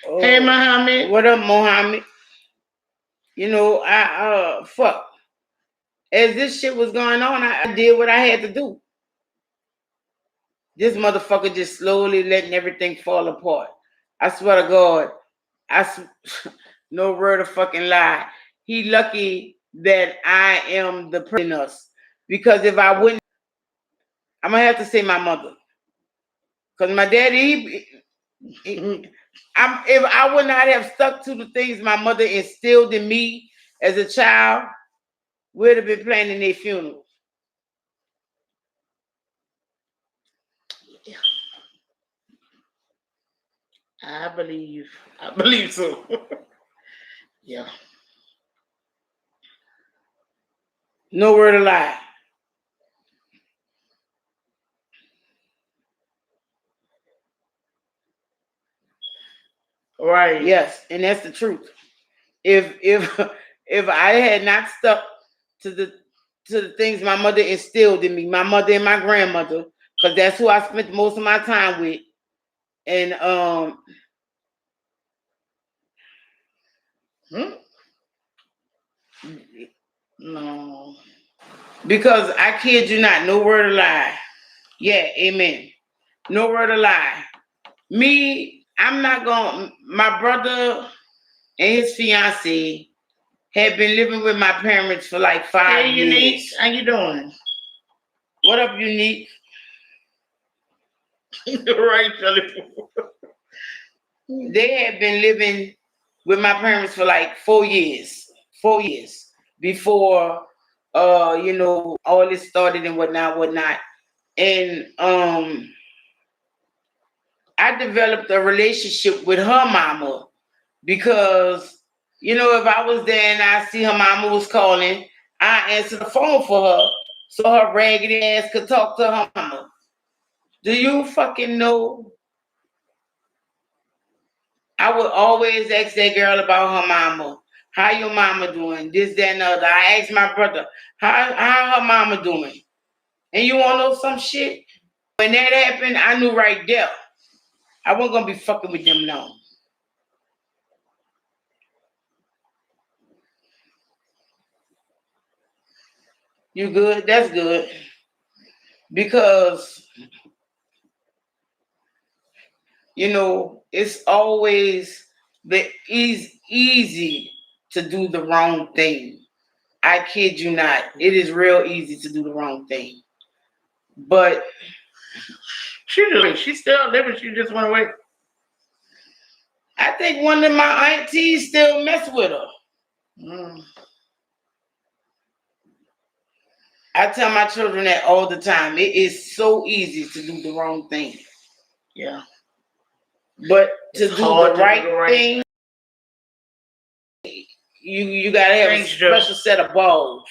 Oh. Hey, Muhammad. What up, Muhammad? You know, fuck. As this shit was going on, I did what I had to do. This motherfucker just slowly letting everything fall apart. I swear to God, no word of fucking lie. He lucky that I am the person in us. Because if I wouldn't, I'm gonna have to say my mother. Because my daddy, if I would not have stuck to the things my mother instilled in me as a child, we'd have been planning their funeral. I believe so. Yeah. No word of lie. Right. Yes, and that's the truth. If I had not stuck to the things my mother instilled in me, my mother and my grandmother, because that's who I spent most of my time with, and no, because I kid you not, no word of lie. Yeah, amen. No word of lie. Me, I'm not gonna. My brother and his fiance had been living with my parents for like 5 Hey, years. Unique, how you doing? What up, Unique? Right, Charlie. They had been living with my parents for like 4 years. 4 years before all this started and whatnot. And I developed a relationship with her mama because, if I was there and I see her mama was calling, I answer the phone for her so her raggedy ass could talk to her mama. Do you fucking know? I would always ask that girl about her mama. How your mama doing? This, that, and the other. I asked my brother, how her mama doing? And you wanna know some shit? When that happened, I knew right there. I wasn't gonna be fucking with them now. You good? That's good. Because, it's always easy to do the wrong thing. I kid you not. It is real easy to do the wrong thing. But she's still living. She just went away. I think one of my aunties still mess with her. I tell my children that all the time. It is so easy to do the wrong thing. Yeah. But to do the right thing, you gotta have a special set of balls.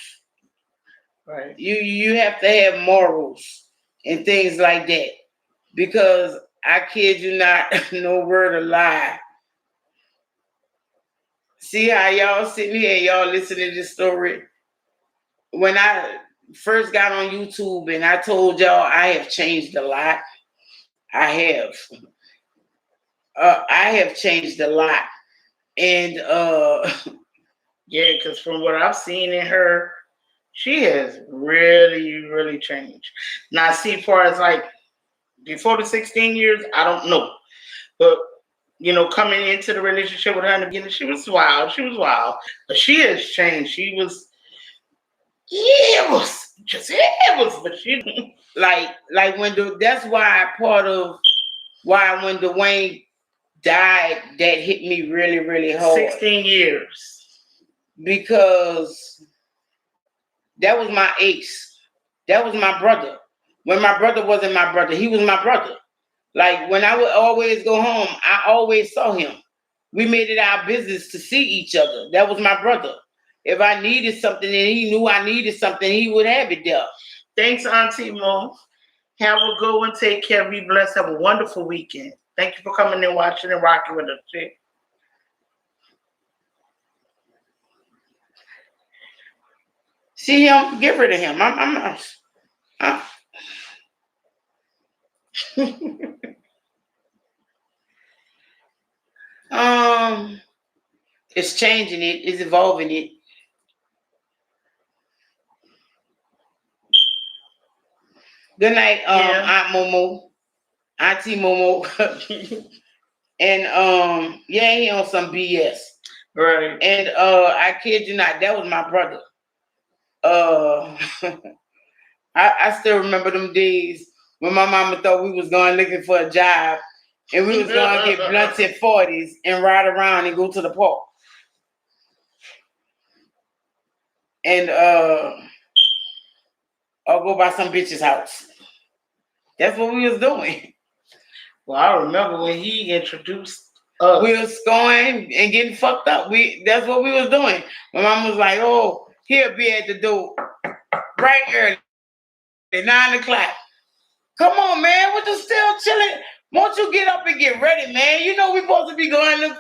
Right. You have to have morals and things like that. Because I kid you not, no word of lie. See how y'all sitting here and y'all listening to this story? When I first got on YouTube and I told y'all I have changed a lot. I have. I have changed a lot. And yeah, because from what I've seen in her, she has really, really changed. Now, see, as far as like before the 16 years, I don't know. But, coming into the relationship with her in the beginning, she was wild. She was wild. But she has changed. She was, but she, like when that's why part of why when Dwayne died, that hit me really, really hard. 16 years. Because that was my ace. That was my brother. When my brother wasn't my brother, he was my brother. Like when I would always go home, I always saw him. We made it our business to see each other. That was my brother. If I needed something and he knew I needed something, he would have it there. Thanks, Auntie Mo. Have a good one. Take care. Be blessed. Have a wonderful weekend. Thank you for coming and watching and rocking with us. Too. See him? Get rid of him. It's changing it. It's evolving it. Good night, Aunt Momo, Auntie Momo, and he on some BS. Right. And I kid you not, that was my brother. I still remember them days when my mama thought we was going looking for a job, and we was going to get blunts at 40s and ride around and go to the park. And or go by some bitch's house. That's what we was doing. Well, I remember when he introduced us. We was going and getting fucked up. That's what we was doing. My mom was like, "Oh, he'll be at the door right early at 9 o'clock. Come on, man, what you still chilling? Won't you get up and get ready, man? You know we supposed to be going to